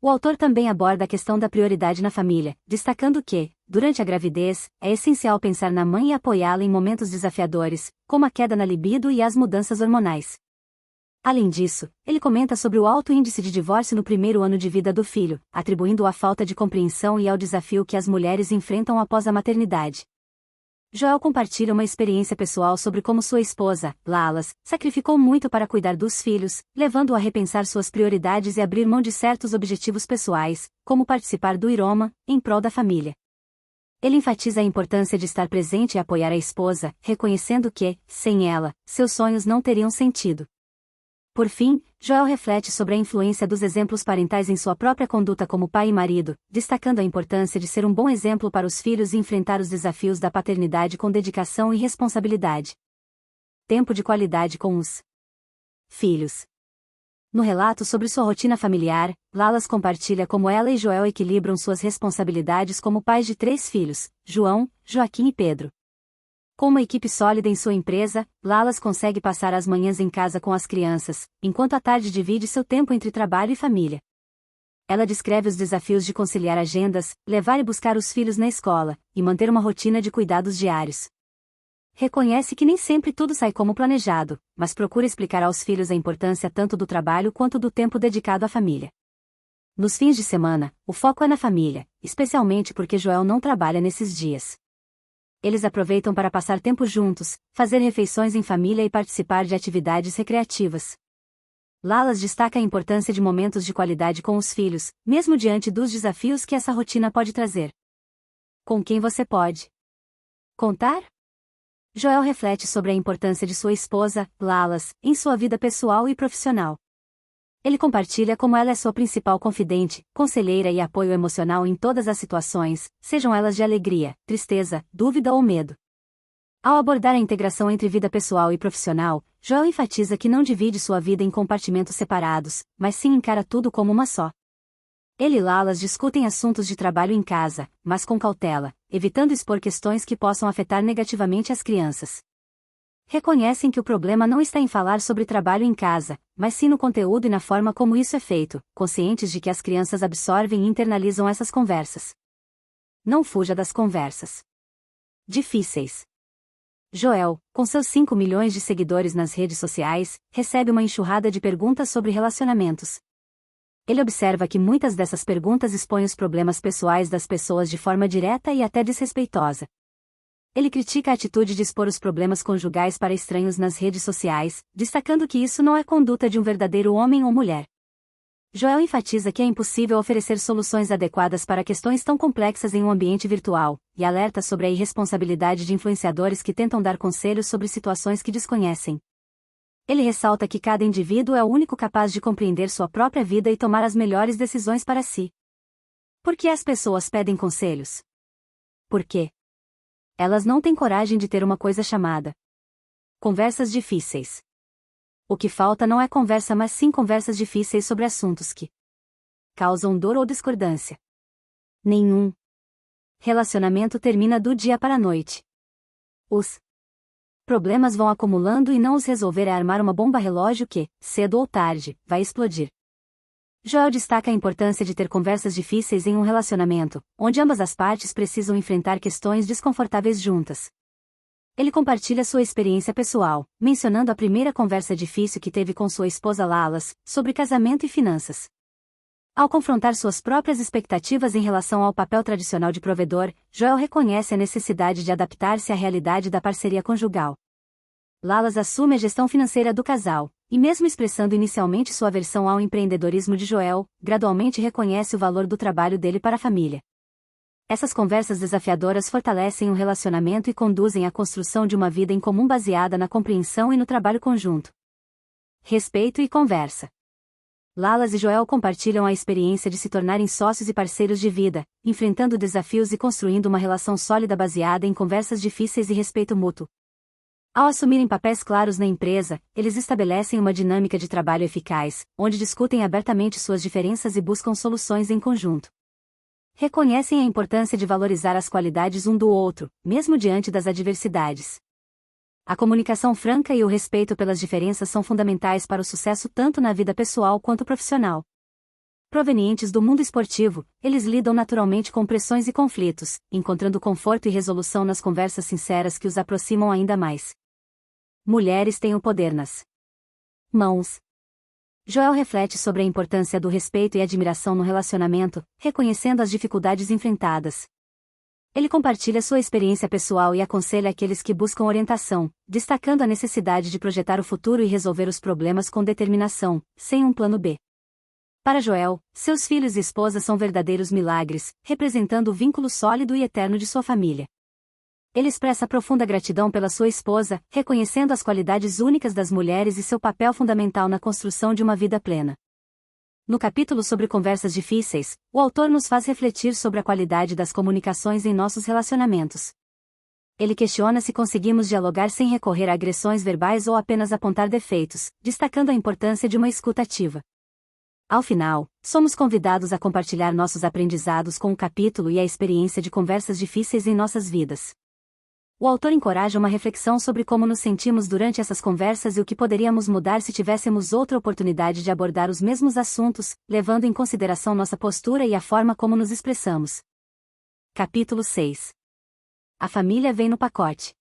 O autor também aborda a questão da prioridade na família, destacando que, durante a gravidez, é essencial pensar na mãe e apoiá-la em momentos desafiadores, como a queda na libido e as mudanças hormonais. Além disso, ele comenta sobre o alto índice de divórcio no primeiro ano de vida do filho, atribuindo-o à falta de compreensão e ao desafio que as mulheres enfrentam após a maternidade. Joel compartilha uma experiência pessoal sobre como sua esposa, Lalas, sacrificou muito para cuidar dos filhos, levando-o a repensar suas prioridades e abrir mão de certos objetivos pessoais, como participar do Iroma, em prol da família. Ele enfatiza a importância de estar presente e apoiar a esposa, reconhecendo que, sem ela, seus sonhos não teriam sentido. Por fim, Joel reflete sobre a influência dos exemplos parentais em sua própria conduta como pai e marido, destacando a importância de ser um bom exemplo para os filhos e enfrentar os desafios da paternidade com dedicação e responsabilidade. Tempo de qualidade com os filhos. No relato sobre sua rotina familiar, Lalas compartilha como ela e Joel equilibram suas responsabilidades como pais de 3 filhos, João, Joaquim e Pedro. Com uma equipe sólida em sua empresa, Lalas consegue passar as manhãs em casa com as crianças, enquanto à tarde divide seu tempo entre trabalho e família. Ela descreve os desafios de conciliar agendas, levar e buscar os filhos na escola, e manter uma rotina de cuidados diários. Reconhece que nem sempre tudo sai como planejado, mas procura explicar aos filhos a importância tanto do trabalho quanto do tempo dedicado à família. Nos fins de semana, o foco é na família, especialmente porque Joel não trabalha nesses dias. Eles aproveitam para passar tempo juntos, fazer refeições em família e participar de atividades recreativas. Lalas destaca a importância de momentos de qualidade com os filhos, mesmo diante dos desafios que essa rotina pode trazer. Com quem você pode contar? Joel reflete sobre a importância de sua esposa, Lalas, em sua vida pessoal e profissional. Ele compartilha como ela é sua principal confidente, conselheira e apoio emocional em todas as situações, sejam elas de alegria, tristeza, dúvida ou medo. Ao abordar a integração entre vida pessoal e profissional, Joel enfatiza que não divide sua vida em compartimentos separados, mas sim encara tudo como uma só. Ele e Lalas discutem assuntos de trabalho em casa, mas com cautela, evitando expor questões que possam afetar negativamente as crianças. Reconhecem que o problema não está em falar sobre trabalho em casa, mas sim no conteúdo e na forma como isso é feito, conscientes de que as crianças absorvem e internalizam essas conversas. Não fuja das conversas difíceis. Joel, com seus 5 milhões de seguidores nas redes sociais, recebe uma enxurrada de perguntas sobre relacionamentos. Ele observa que muitas dessas perguntas expõem os problemas pessoais das pessoas de forma direta e até desrespeitosa. Ele critica a atitude de expor os problemas conjugais para estranhos nas redes sociais, destacando que isso não é conduta de um verdadeiro homem ou mulher. Joel enfatiza que é impossível oferecer soluções adequadas para questões tão complexas em um ambiente virtual, e alerta sobre a irresponsabilidade de influenciadores que tentam dar conselhos sobre situações que desconhecem. Ele ressalta que cada indivíduo é o único capaz de compreender sua própria vida e tomar as melhores decisões para si. Por que as pessoas pedem conselhos? Por quê? Elas não têm coragem de ter uma coisa chamada conversas difíceis. O que falta não é conversa, mas sim conversas difíceis sobre assuntos que causam dor ou discordância. Nenhum relacionamento termina do dia para a noite. Os problemas vão acumulando e não os resolver é armar uma bomba relógio que, cedo ou tarde, vai explodir. Joel destaca a importância de ter conversas difíceis em um relacionamento, onde ambas as partes precisam enfrentar questões desconfortáveis juntas. Ele compartilha sua experiência pessoal, mencionando a primeira conversa difícil que teve com sua esposa Lalas, sobre casamento e finanças. Ao confrontar suas próprias expectativas em relação ao papel tradicional de provedor, Joel reconhece a necessidade de adaptar-se à realidade da parceria conjugal. Lalas assume a gestão financeira do casal, e mesmo expressando inicialmente sua aversão ao empreendedorismo de Joel, gradualmente reconhece o valor do trabalho dele para a família. Essas conversas desafiadoras fortalecem o relacionamento e conduzem à construção de uma vida em comum baseada na compreensão e no trabalho conjunto. Respeito e conversa. Lalas e Joel compartilham a experiência de se tornarem sócios e parceiros de vida, enfrentando desafios e construindo uma relação sólida baseada em conversas difíceis e respeito mútuo. Ao assumirem papéis claros na empresa, eles estabelecem uma dinâmica de trabalho eficaz, onde discutem abertamente suas diferenças e buscam soluções em conjunto. Reconhecem a importância de valorizar as qualidades um do outro, mesmo diante das adversidades. A comunicação franca e o respeito pelas diferenças são fundamentais para o sucesso tanto na vida pessoal quanto profissional. Provenientes do mundo esportivo, eles lidam naturalmente com pressões e conflitos, encontrando conforto e resolução nas conversas sinceras que os aproximam ainda mais. Mulheres têm o poder nas mãos. Joel reflete sobre a importância do respeito e admiração no relacionamento, reconhecendo as dificuldades enfrentadas. Ele compartilha sua experiência pessoal e aconselha aqueles que buscam orientação, destacando a necessidade de projetar o futuro e resolver os problemas com determinação, sem um plano B. Para Joel, seus filhos e esposa são verdadeiros milagres, representando o vínculo sólido e eterno de sua família. Ele expressa profunda gratidão pela sua esposa, reconhecendo as qualidades únicas das mulheres e seu papel fundamental na construção de uma vida plena. No capítulo sobre conversas difíceis, o autor nos faz refletir sobre a qualidade das comunicações em nossos relacionamentos. Ele questiona se conseguimos dialogar sem recorrer a agressões verbais ou apenas apontar defeitos, destacando a importância de uma escuta ativa. Ao final, somos convidados a compartilhar nossos aprendizados com o capítulo e a experiência de conversas difíceis em nossas vidas. O autor encoraja uma reflexão sobre como nos sentimos durante essas conversas e o que poderíamos mudar se tivéssemos outra oportunidade de abordar os mesmos assuntos, levando em consideração nossa postura e a forma como nos expressamos. Capítulo 6. A família vem no pacote.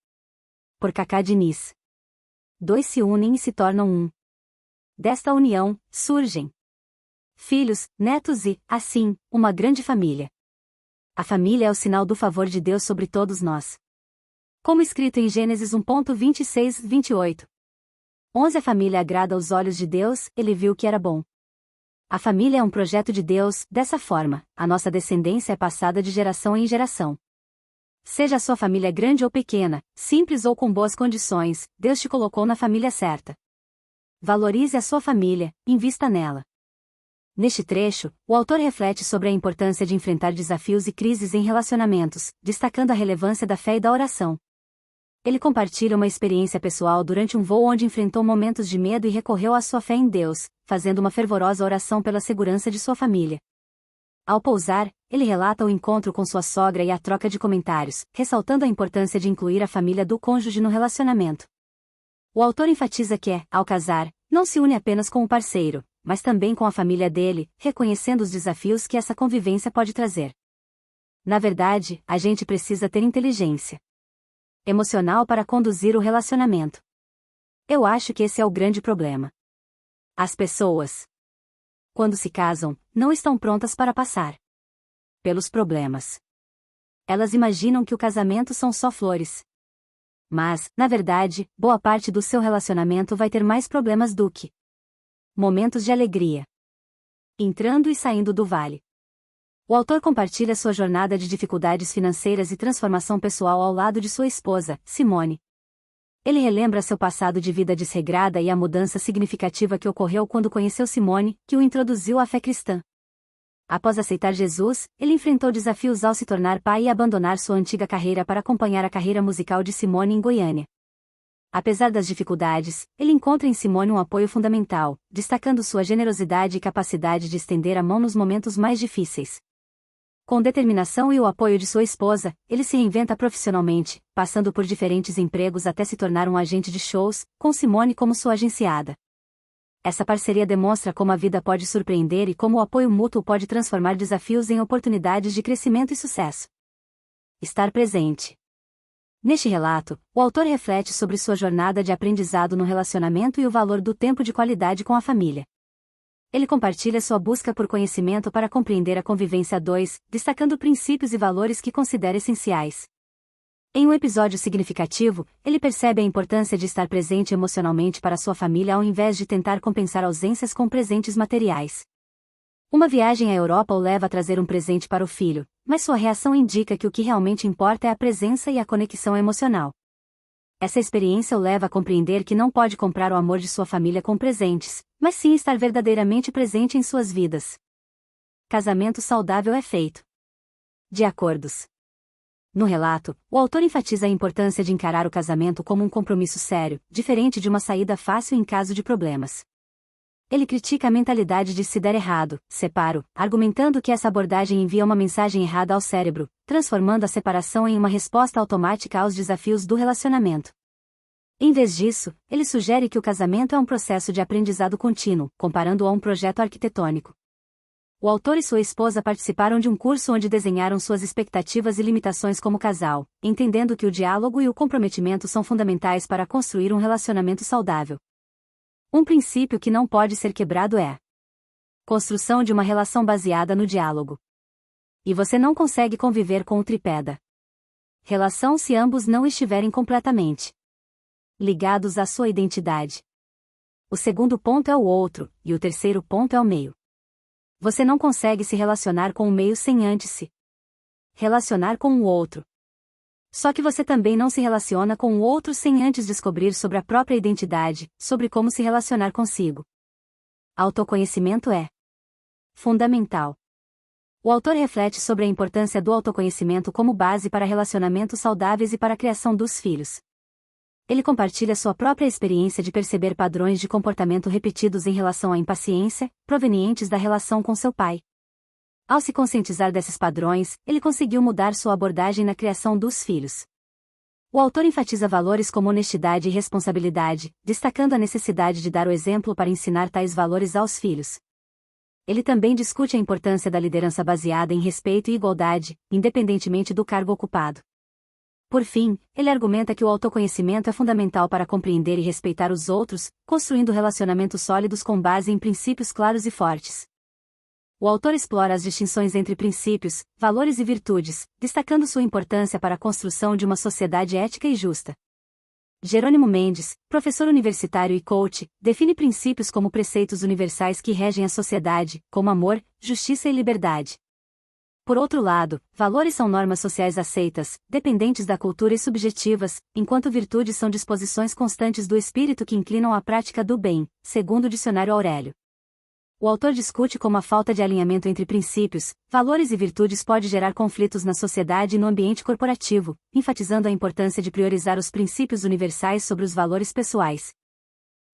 Por Cacá Diniz. Dois se unem e se tornam um. Desta união, surgem filhos, netos e, assim, uma grande família. A família é o sinal do favor de Deus sobre todos nós. Como escrito em Gênesis 1:26-28. 11 A família agrada aos olhos de Deus, ele viu que era bom. A família é um projeto de Deus, dessa forma, a nossa descendência é passada de geração em geração. Seja a sua família grande ou pequena, simples ou com boas condições, Deus te colocou na família certa. Valorize a sua família, invista nela. Neste trecho, o autor reflete sobre a importância de enfrentar desafios e crises em relacionamentos, destacando a relevância da fé e da oração. Ele compartilha uma experiência pessoal durante um voo onde enfrentou momentos de medo e recorreu à sua fé em Deus, fazendo uma fervorosa oração pela segurança de sua família. Ao pousar, ele relata o encontro com sua sogra e a troca de comentários, ressaltando a importância de incluir a família do cônjuge no relacionamento. O autor enfatiza que ao casar, não se une apenas com o parceiro, mas também com a família dele, reconhecendo os desafios que essa convivência pode trazer. Na verdade, a gente precisa ter inteligência emocional para conduzir o relacionamento. Eu acho que esse é o grande problema. As pessoas, quando se casam, não estão prontas para passar pelos problemas. Elas imaginam que o casamento são só flores. Mas, na verdade, boa parte do seu relacionamento vai ter mais problemas do que momentos de alegria. Entrando e saindo do vale. O autor compartilha sua jornada de dificuldades financeiras e transformação pessoal ao lado de sua esposa, Simone. Ele relembra seu passado de vida desregrada e a mudança significativa que ocorreu quando conheceu Simone, que o introduziu à fé cristã. Após aceitar Jesus, ele enfrentou desafios ao se tornar pai e abandonar sua antiga carreira para acompanhar a carreira musical de Simone em Goiânia. Apesar das dificuldades, ele encontra em Simone um apoio fundamental, destacando sua generosidade e capacidade de estender a mão nos momentos mais difíceis. Com determinação e o apoio de sua esposa, ele se reinventa profissionalmente, passando por diferentes empregos até se tornar um agente de shows, com Simone como sua agenciada. Essa parceria demonstra como a vida pode surpreender e como o apoio mútuo pode transformar desafios em oportunidades de crescimento e sucesso. Estar presente. Neste relato, o autor reflete sobre sua jornada de aprendizado no relacionamento e o valor do tempo de qualidade com a família. Ele compartilha sua busca por conhecimento para compreender a convivência a dois, destacando princípios e valores que considera essenciais. Em um episódio significativo, ele percebe a importância de estar presente emocionalmente para sua família ao invés de tentar compensar ausências com presentes materiais. Uma viagem à Europa o leva a trazer um presente para o filho, mas sua reação indica que o que realmente importa é a presença e a conexão emocional. Essa experiência o leva a compreender que não pode comprar o amor de sua família com presentes, mas sim estar verdadeiramente presente em suas vidas. Casamento saudável é feito de acordos. No relato, o autor enfatiza a importância de encarar o casamento como um compromisso sério, diferente de uma saída fácil em caso de problemas. Ele critica a mentalidade de se der errado, separo, argumentando que essa abordagem envia uma mensagem errada ao cérebro, transformando a separação em uma resposta automática aos desafios do relacionamento. Em vez disso, ele sugere que o casamento é um processo de aprendizado contínuo, comparando-o a um projeto arquitetônico. O autor e sua esposa participaram de um curso onde desenharam suas expectativas e limitações como casal, entendendo que o diálogo e o comprometimento são fundamentais para construir um relacionamento saudável. Um princípio que não pode ser quebrado é a construção de uma relação baseada no diálogo. E você não consegue conviver com o tripé da relação se ambos não estiverem completamente ligados à sua identidade. O segundo ponto é o outro, e o terceiro ponto é o meio. Você não consegue se relacionar com o meio sem antes se relacionar com o outro. Só que você também não se relaciona com o outro sem antes descobrir sobre a própria identidade, sobre como se relacionar consigo. Autoconhecimento é fundamental. O autor reflete sobre a importância do autoconhecimento como base para relacionamentos saudáveis e para a criação dos filhos. Ele compartilha sua própria experiência de perceber padrões de comportamento repetidos em relação à impaciência, provenientes da relação com seu pai. Ao se conscientizar desses padrões, ele conseguiu mudar sua abordagem na criação dos filhos. O autor enfatiza valores como honestidade e responsabilidade, destacando a necessidade de dar o exemplo para ensinar tais valores aos filhos. Ele também discute a importância da liderança baseada em respeito e igualdade, independentemente do cargo ocupado. Por fim, ele argumenta que o autoconhecimento é fundamental para compreender e respeitar os outros, construindo relacionamentos sólidos com base em princípios claros e fortes. O autor explora as distinções entre princípios, valores e virtudes, destacando sua importância para a construção de uma sociedade ética e justa. Jerônimo Mendes, professor universitário e coach, define princípios como preceitos universais que regem a sociedade, como amor, justiça e liberdade. Por outro lado, valores são normas sociais aceitas, dependentes da cultura e subjetivas, enquanto virtudes são disposições constantes do espírito que inclinam à prática do bem, segundo o dicionário Aurélio. O autor discute como a falta de alinhamento entre princípios, valores e virtudes pode gerar conflitos na sociedade e no ambiente corporativo, enfatizando a importância de priorizar os princípios universais sobre os valores pessoais.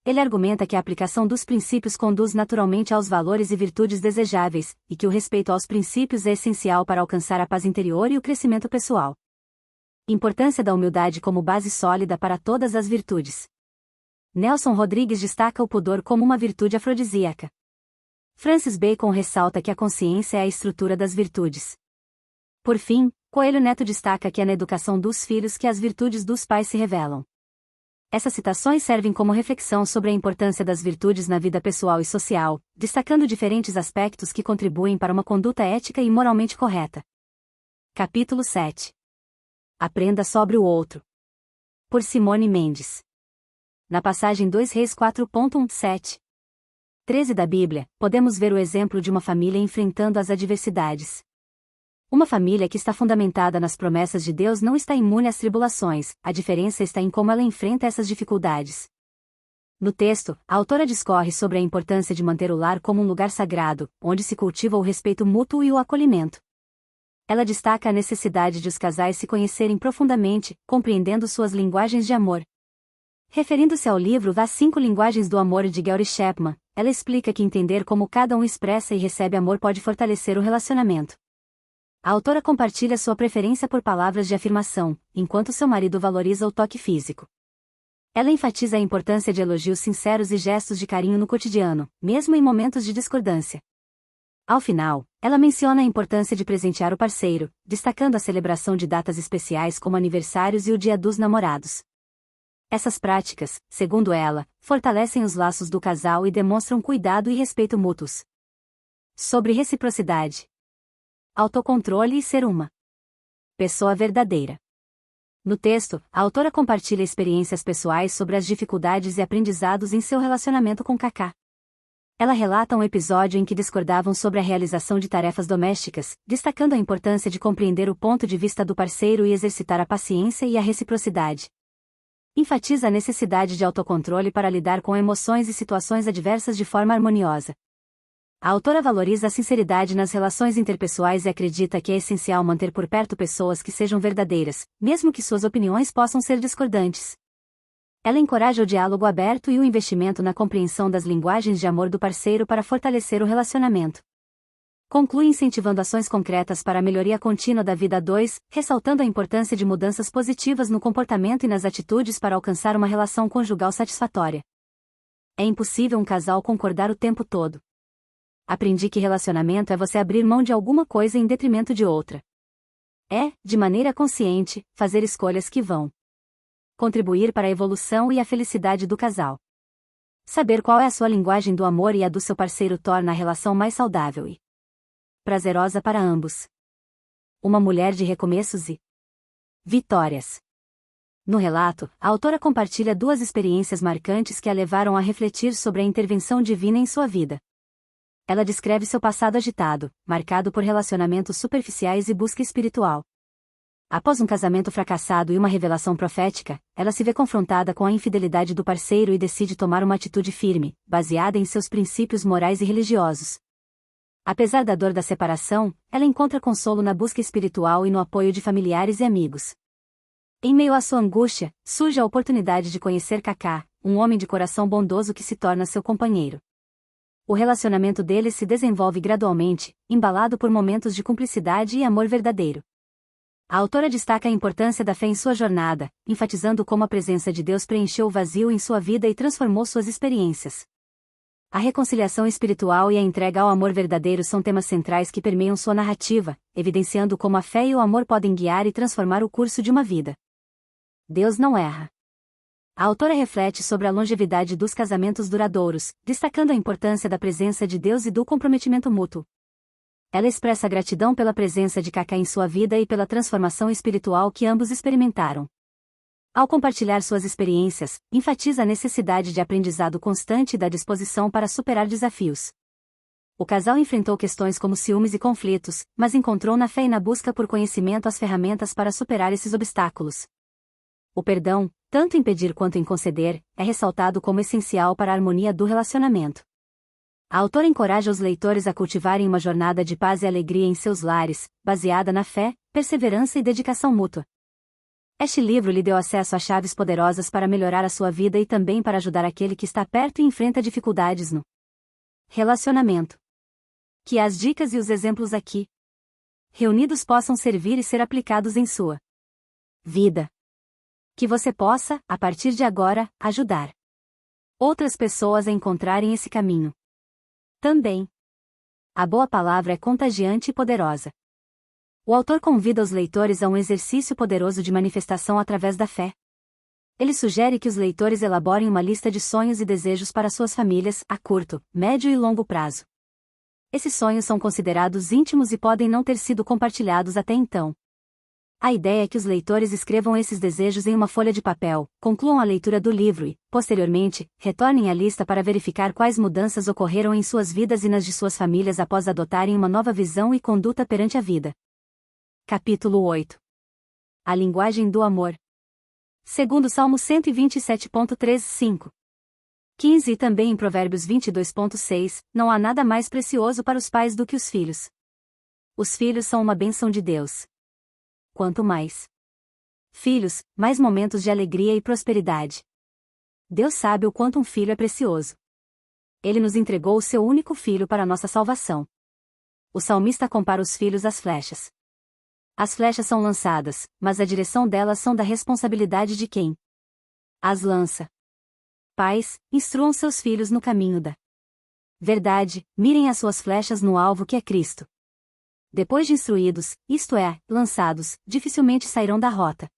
Ele argumenta que a aplicação dos princípios conduz naturalmente aos valores e virtudes desejáveis, e que o respeito aos princípios é essencial para alcançar a paz interior e o crescimento pessoal. Importância da humildade como base sólida para todas as virtudes. Nelson Rodrigues destaca o pudor como uma virtude afrodisíaca. Francis Bacon ressalta que a consciência é a estrutura das virtudes. Por fim, Coelho Neto destaca que é na educação dos filhos que as virtudes dos pais se revelam. Essas citações servem como reflexão sobre a importância das virtudes na vida pessoal e social, destacando diferentes aspectos que contribuem para uma conduta ética e moralmente correta. Capítulo 7. Aprenda sobre o outro. Por Simone Mendes. Na passagem 2 Reis 4.17. 13 da Bíblia, podemos ver o exemplo de uma família enfrentando as adversidades. Uma família que está fundamentada nas promessas de Deus não está imune às tribulações, a diferença está em como ela enfrenta essas dificuldades. No texto, a autora discorre sobre a importância de manter o lar como um lugar sagrado, onde se cultiva o respeito mútuo e o acolhimento. Ela destaca a necessidade de os casais se conhecerem profundamente, compreendendo suas linguagens de amor. Referindo-se ao livro As 5 Linguagens do Amor de Gary Chapman, ela explica que entender como cada um expressa e recebe amor pode fortalecer o relacionamento. A autora compartilha sua preferência por palavras de afirmação, enquanto seu marido valoriza o toque físico. Ela enfatiza a importância de elogios sinceros e gestos de carinho no cotidiano, mesmo em momentos de discordância. Ao final, ela menciona a importância de presentear o parceiro, destacando a celebração de datas especiais como aniversários e o Dia dos Namorados. Essas práticas, segundo ela, fortalecem os laços do casal e demonstram cuidado e respeito mútuos. Sobre reciprocidade. Autocontrole e ser uma pessoa verdadeira. No texto, a autora compartilha experiências pessoais sobre as dificuldades e aprendizados em seu relacionamento com Kaká. Ela relata um episódio em que discordavam sobre a realização de tarefas domésticas, destacando a importância de compreender o ponto de vista do parceiro e exercitar a paciência e a reciprocidade. Enfatiza a necessidade de autocontrole para lidar com emoções e situações adversas de forma harmoniosa. A autora valoriza a sinceridade nas relações interpessoais e acredita que é essencial manter por perto pessoas que sejam verdadeiras, mesmo que suas opiniões possam ser discordantes. Ela encoraja o diálogo aberto e o investimento na compreensão das linguagens de amor do parceiro para fortalecer o relacionamento. Conclui incentivando ações concretas para a melhoria contínua da vida a dois, ressaltando a importância de mudanças positivas no comportamento e nas atitudes para alcançar uma relação conjugal satisfatória. É impossível um casal concordar o tempo todo. Aprendi que relacionamento é você abrir mão de alguma coisa em detrimento de outra. É, de maneira consciente, fazer escolhas que vão contribuir para a evolução e a felicidade do casal. Saber qual é a sua linguagem do amor e a do seu parceiro torna a relação mais saudável e prazerosa para ambos. Uma mulher de recomeços e vitórias. No relato, a autora compartilha 2 experiências marcantes que a levaram a refletir sobre a intervenção divina em sua vida. Ela descreve seu passado agitado, marcado por relacionamentos superficiais e busca espiritual. Após um casamento fracassado e uma revelação profética, ela se vê confrontada com a infidelidade do parceiro e decide tomar uma atitude firme, baseada em seus princípios morais e religiosos. Apesar da dor da separação, ela encontra consolo na busca espiritual e no apoio de familiares e amigos. Em meio à sua angústia, surge a oportunidade de conhecer Kaká, um homem de coração bondoso que se torna seu companheiro. O relacionamento deles se desenvolve gradualmente, embalado por momentos de cumplicidade e amor verdadeiro. A autora destaca a importância da fé em sua jornada, enfatizando como a presença de Deus preencheu o vazio em sua vida e transformou suas experiências. A reconciliação espiritual e a entrega ao amor verdadeiro são temas centrais que permeiam sua narrativa, evidenciando como a fé e o amor podem guiar e transformar o curso de uma vida. Deus não erra. A autora reflete sobre a longevidade dos casamentos duradouros, destacando a importância da presença de Deus e do comprometimento mútuo. Ela expressa gratidão pela presença de Kaká em sua vida e pela transformação espiritual que ambos experimentaram. Ao compartilhar suas experiências, enfatiza a necessidade de aprendizado constante e da disposição para superar desafios. O casal enfrentou questões como ciúmes e conflitos, mas encontrou na fé e na busca por conhecimento as ferramentas para superar esses obstáculos. O perdão, tanto em pedir quanto em conceder, é ressaltado como essencial para a harmonia do relacionamento. A autora encoraja os leitores a cultivarem uma jornada de paz e alegria em seus lares, baseada na fé, perseverança e dedicação mútua. Este livro lhe deu acesso a chaves poderosas para melhorar a sua vida e também para ajudar aquele que está perto e enfrenta dificuldades no relacionamento. Que as dicas e os exemplos aqui reunidos possam servir e ser aplicados em sua vida. Que você possa, a partir de agora, ajudar outras pessoas a encontrarem esse caminho. Também. A boa palavra é contagiante e poderosa. O autor convida os leitores a um exercício poderoso de manifestação através da fé. Ele sugere que os leitores elaborem uma lista de sonhos e desejos para suas famílias, a curto, médio e longo prazo. Esses sonhos são considerados íntimos e podem não ter sido compartilhados até então. A ideia é que os leitores escrevam esses desejos em uma folha de papel, concluam a leitura do livro e, posteriormente, retornem à lista para verificar quais mudanças ocorreram em suas vidas e nas de suas famílias após adotarem uma nova visão e conduta perante a vida. Capítulo 8. A linguagem do amor. Segundo Salmo 127.3:5. 15 e também em Provérbios 22.6, não há nada mais precioso para os pais do que os filhos. Os filhos são uma bênção de Deus. Quanto mais filhos, mais momentos de alegria e prosperidade. Deus sabe o quanto um filho é precioso. Ele nos entregou o seu único filho para a nossa salvação. O salmista compara os filhos às flechas. As flechas são lançadas, mas a direção delas são da responsabilidade de quem as lança. Pais, instruam seus filhos no caminho da verdade, mirem as suas flechas no alvo que é Cristo. Depois de instruídos, isto é, lançados, dificilmente sairão da rota.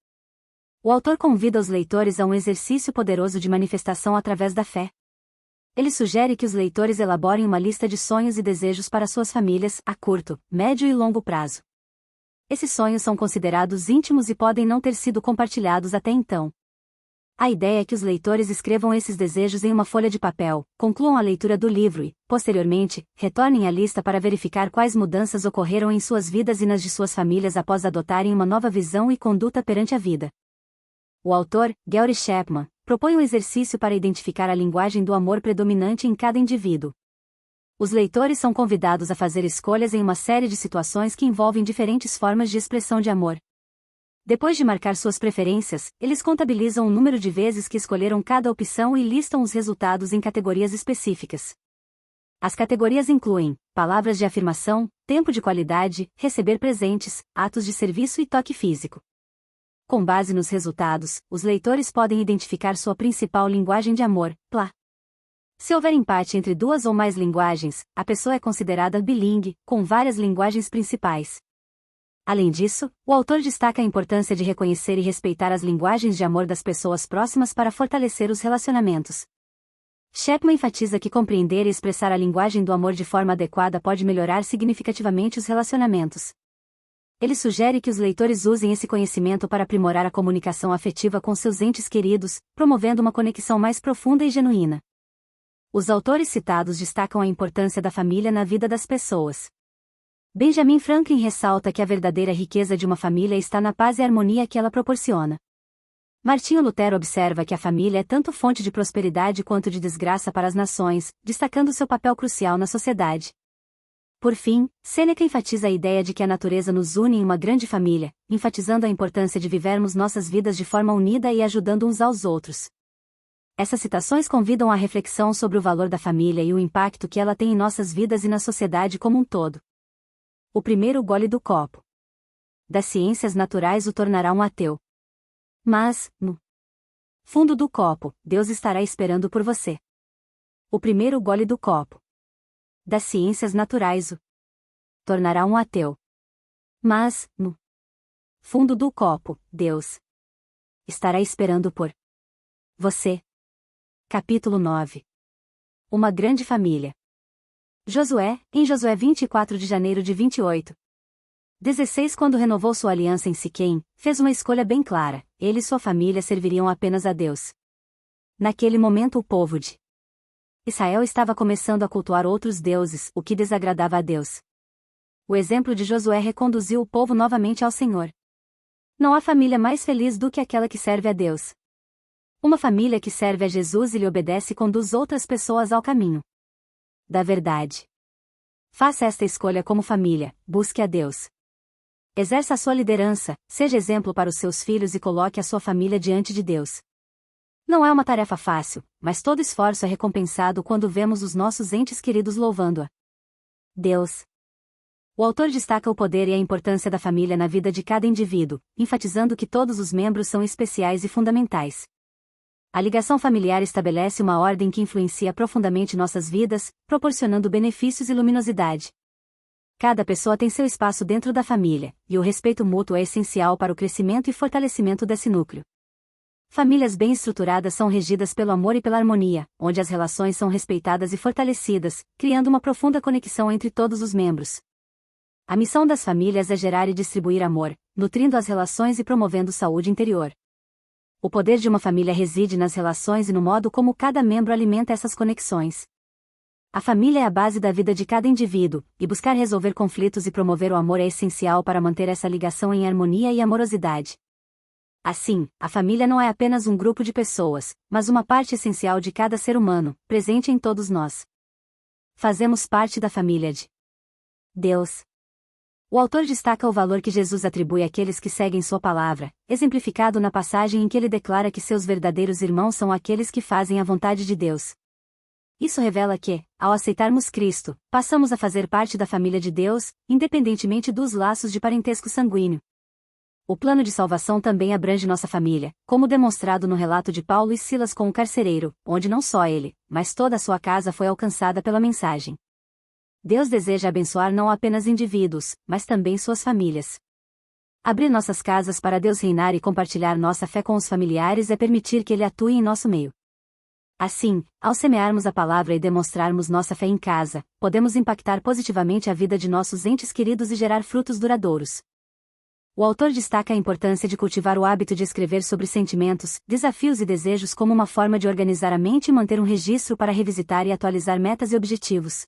O autor convida os leitores a um exercício poderoso de manifestação através da fé. Ele sugere que os leitores elaborem uma lista de sonhos e desejos para suas famílias, a curto, médio e longo prazo. Esses sonhos são considerados íntimos e podem não ter sido compartilhados até então. A ideia é que os leitores escrevam esses desejos em uma folha de papel, concluam a leitura do livro e, posteriormente, retornem à lista para verificar quais mudanças ocorreram em suas vidas e nas de suas famílias após adotarem uma nova visão e conduta perante a vida. O autor, Gary Chapman, propõe um exercício para identificar a linguagem do amor predominante em cada indivíduo. Os leitores são convidados a fazer escolhas em uma série de situações que envolvem diferentes formas de expressão de amor. Depois de marcar suas preferências, eles contabilizam o número de vezes que escolheram cada opção e listam os resultados em categorias específicas. As categorias incluem palavras de afirmação, tempo de qualidade, receber presentes, atos de serviço e toque físico. Com base nos resultados, os leitores podem identificar sua principal linguagem de amor, PLA. Se houver empate entre duas ou mais linguagens, a pessoa é considerada bilíngue, com várias linguagens principais. Além disso, o autor destaca a importância de reconhecer e respeitar as linguagens de amor das pessoas próximas para fortalecer os relacionamentos. Chapman enfatiza que compreender e expressar a linguagem do amor de forma adequada pode melhorar significativamente os relacionamentos. Ele sugere que os leitores usem esse conhecimento para aprimorar a comunicação afetiva com seus entes queridos, promovendo uma conexão mais profunda e genuína. Os autores citados destacam a importância da família na vida das pessoas. Benjamin Franklin ressalta que a verdadeira riqueza de uma família está na paz e harmonia que ela proporciona. Martinho Lutero observa que a família é tanto fonte de prosperidade quanto de desgraça para as nações, destacando seu papel crucial na sociedade. Por fim, Sêneca enfatiza a ideia de que a natureza nos une em uma grande família, enfatizando a importância de vivermos nossas vidas de forma unida e ajudando uns aos outros. Essas citações convidam à reflexão sobre o valor da família e o impacto que ela tem em nossas vidas e na sociedade como um todo. O primeiro gole do copo das ciências naturais o tornará um ateu. Mas, no fundo do copo, Deus estará esperando por você. O primeiro gole do copo das ciências naturais o tornará um ateu. Mas, no fundo do copo, Deus estará esperando por você. Capítulo 9. Uma grande família. Josué, em Josué 24 de janeiro de 16, quando renovou sua aliança em Siquém, fez uma escolha bem clara: ele e sua família serviriam apenas a Deus. Naquele momento o povo de Israel estava começando a cultuar outros deuses, o que desagradava a Deus. O exemplo de Josué reconduziu o povo novamente ao Senhor. Não há família mais feliz do que aquela que serve a Deus. Uma família que serve a Jesus e lhe obedece conduz outras pessoas ao caminho da verdade. Faça esta escolha como família, busque a Deus. Exerça a sua liderança, seja exemplo para os seus filhos e coloque a sua família diante de Deus. Não é uma tarefa fácil, mas todo esforço é recompensado quando vemos os nossos entes queridos louvando a Deus. O autor destaca o poder e a importância da família na vida de cada indivíduo, enfatizando que todos os membros são especiais e fundamentais. A ligação familiar estabelece uma ordem que influencia profundamente nossas vidas, proporcionando benefícios e luminosidade. Cada pessoa tem seu espaço dentro da família, e o respeito mútuo é essencial para o crescimento e fortalecimento desse núcleo. Famílias bem estruturadas são regidas pelo amor e pela harmonia, onde as relações são respeitadas e fortalecidas, criando uma profunda conexão entre todos os membros. A missão das famílias é gerar e distribuir amor, nutrindo as relações e promovendo saúde interior. O poder de uma família reside nas relações e no modo como cada membro alimenta essas conexões. A família é a base da vida de cada indivíduo, e buscar resolver conflitos e promover o amor é essencial para manter essa ligação em harmonia e amorosidade. Assim, a família não é apenas um grupo de pessoas, mas uma parte essencial de cada ser humano, presente em todos nós. Fazemos parte da família de Deus. O autor destaca o valor que Jesus atribui àqueles que seguem sua palavra, exemplificado na passagem em que ele declara que seus verdadeiros irmãos são aqueles que fazem a vontade de Deus. Isso revela que, ao aceitarmos Cristo, passamos a fazer parte da família de Deus, independentemente dos laços de parentesco sanguíneo. O plano de salvação também abrange nossa família, como demonstrado no relato de Paulo e Silas com o carcereiro, onde não só ele, mas toda a sua casa foi alcançada pela mensagem. Deus deseja abençoar não apenas indivíduos, mas também suas famílias. Abrir nossas casas para Deus reinar e compartilhar nossa fé com os familiares é permitir que Ele atue em nosso meio. Assim, ao semearmos a palavra e demonstrarmos nossa fé em casa, podemos impactar positivamente a vida de nossos entes queridos e gerar frutos duradouros. O autor destaca a importância de cultivar o hábito de escrever sobre sentimentos, desafios e desejos como uma forma de organizar a mente e manter um registro para revisitar e atualizar metas e objetivos.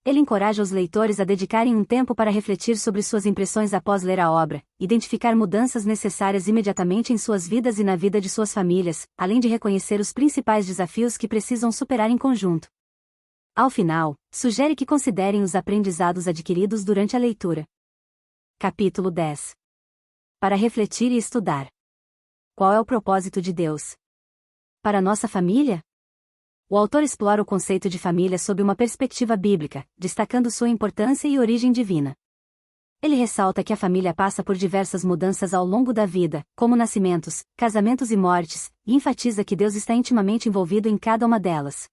Ele encoraja os leitores a dedicarem um tempo para refletir sobre suas impressões após ler a obra, identificar mudanças necessárias imediatamente em suas vidas e na vida de suas famílias, além de reconhecer os principais desafios que precisam superar em conjunto. Ao final, sugere que considerem os aprendizados adquiridos durante a leitura. Capítulo 10. Para refletir e estudar. Qual é o propósito de Deus para nossa família? O autor explora o conceito de família sob uma perspectiva bíblica, destacando sua importância e origem divina. Ele ressalta que a família passa por diversas mudanças ao longo da vida, como nascimentos, casamentos e mortes, e enfatiza que Deus está intimamente envolvido em cada uma delas.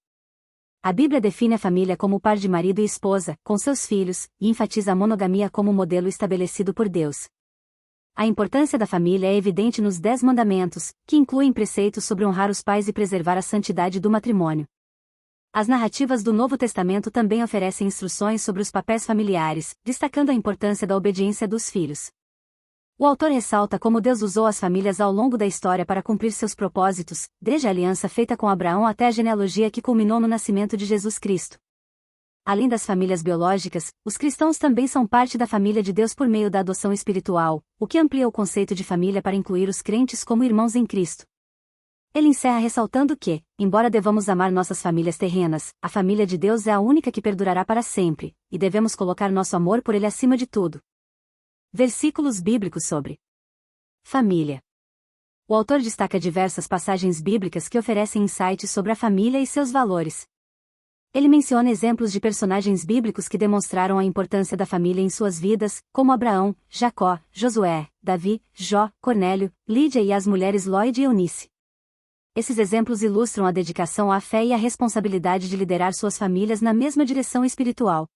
A Bíblia define a família como o par de marido e esposa, com seus filhos, e enfatiza a monogamia como modelo estabelecido por Deus. A importância da família é evidente nos 10 mandamentos, que incluem preceitos sobre honrar os pais e preservar a santidade do matrimônio. As narrativas do Novo Testamento também oferecem instruções sobre os papéis familiares, destacando a importância da obediência dos filhos. O autor ressalta como Deus usou as famílias ao longo da história para cumprir seus propósitos, desde a aliança feita com Abraão até a genealogia que culminou no nascimento de Jesus Cristo. Além das famílias biológicas, os cristãos também são parte da família de Deus por meio da adoção espiritual, o que amplia o conceito de família para incluir os crentes como irmãos em Cristo. Ele encerra ressaltando que, embora devamos amar nossas famílias terrenas, a família de Deus é a única que perdurará para sempre, e devemos colocar nosso amor por ele acima de tudo. Versículos bíblicos sobre família. O autor destaca diversas passagens bíblicas que oferecem insights sobre a família e seus valores. Ele menciona exemplos de personagens bíblicos que demonstraram a importância da família em suas vidas, como Abraão, Jacó, Josué, Davi, Jó, Cornélio, Lídia e as mulheres Lloyd e Eunice. Esses exemplos ilustram a dedicação à fé e a responsabilidade de liderar suas famílias na mesma direção espiritual.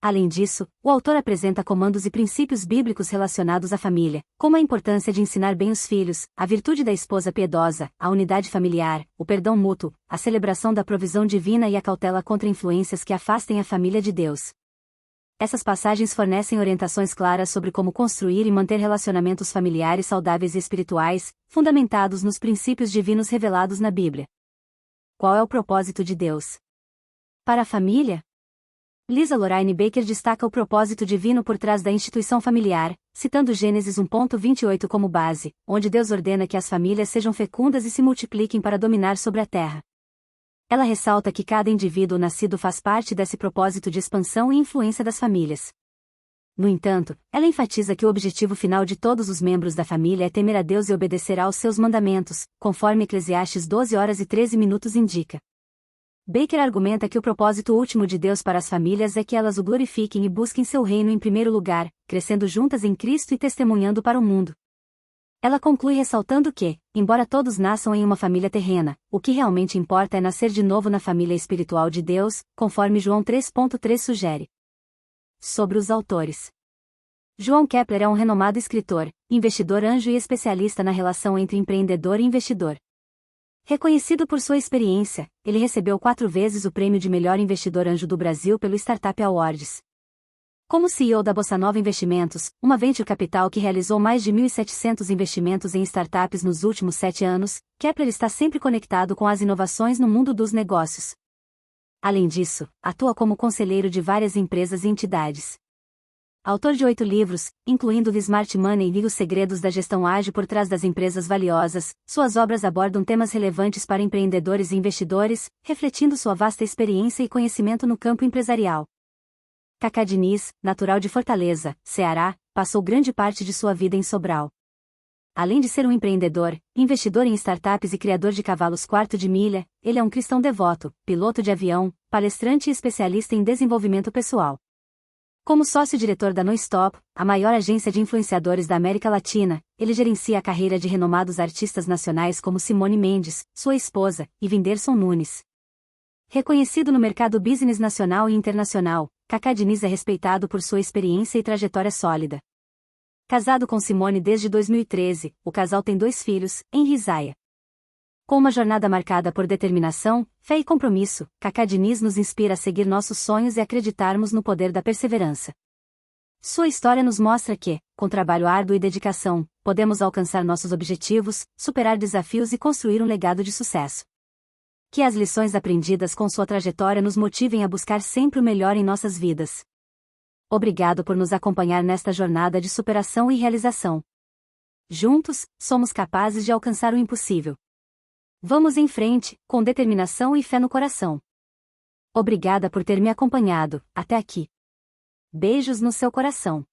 Além disso, o autor apresenta comandos e princípios bíblicos relacionados à família, como a importância de ensinar bem os filhos, a virtude da esposa piedosa, a unidade familiar, o perdão mútuo, a celebração da provisão divina e a cautela contra influências que afastem a família de Deus. Essas passagens fornecem orientações claras sobre como construir e manter relacionamentos familiares saudáveis e espirituais, fundamentados nos princípios divinos revelados na Bíblia. Qual é o propósito de Deus para a família? Lisa Lorraine Baker destaca o propósito divino por trás da instituição familiar, citando Gênesis 1:28 como base, onde Deus ordena que as famílias sejam fecundas e se multipliquem para dominar sobre a terra. Ela ressalta que cada indivíduo nascido faz parte desse propósito de expansão e influência das famílias. No entanto, ela enfatiza que o objetivo final de todos os membros da família é temer a Deus e obedecer aos seus mandamentos, conforme Eclesiastes 12:13 indica. Baker argumenta que o propósito último de Deus para as famílias é que elas o glorifiquem e busquem seu reino em primeiro lugar, crescendo juntas em Cristo e testemunhando para o mundo. Ela conclui ressaltando que, embora todos nasçam em uma família terrena, o que realmente importa é nascer de novo na família espiritual de Deus, conforme João 3:3 sugere. Sobre os autores. João Kepler é um renomado escritor, investidor anjo e especialista na relação entre empreendedor e investidor. Reconhecido por sua experiência, ele recebeu 4 vezes o prêmio de melhor investidor anjo do Brasil pelo Startup Awards. Como CEO da Bossa Nova Investimentos, uma venture capital que realizou mais de 1.700 investimentos em startups nos últimos 7 anos, Kepler está sempre conectado com as inovações no mundo dos negócios. Além disso, atua como conselheiro de várias empresas e entidades. Autor de 8 livros, incluindo The Smart Money e Os Segredos da Gestão Ágil por Trás das Empresas Valiosas, suas obras abordam temas relevantes para empreendedores e investidores, refletindo sua vasta experiência e conhecimento no campo empresarial. Cacá Diniz, natural de Fortaleza, Ceará, passou grande parte de sua vida em Sobral. Além de ser um empreendedor, investidor em startups e criador de cavalos quarto de milha, ele é um cristão devoto, piloto de avião, palestrante e especialista em desenvolvimento pessoal. Como sócio-diretor da NoStop, a maior agência de influenciadores da América Latina, ele gerencia a carreira de renomados artistas nacionais como Simone Mendes, sua esposa, e Whindersson Nunes. Reconhecido no mercado business nacional e internacional, Cacá Diniz é respeitado por sua experiência e trajetória sólida. Casado com Simone desde 2013, o casal tem 2 filhos, Henry e Zaya. Com uma jornada marcada por determinação, fé e compromisso, Cacá Diniz nos inspira a seguir nossos sonhos e acreditarmos no poder da perseverança. Sua história nos mostra que, com trabalho árduo e dedicação, podemos alcançar nossos objetivos, superar desafios e construir um legado de sucesso. Que as lições aprendidas com sua trajetória nos motivem a buscar sempre o melhor em nossas vidas. Obrigado por nos acompanhar nesta jornada de superação e realização. Juntos, somos capazes de alcançar o impossível. Vamos em frente, com determinação e fé no coração. Obrigada por ter me acompanhado, até aqui. Beijos no seu coração.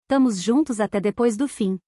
Tamo juntos até depois do fim.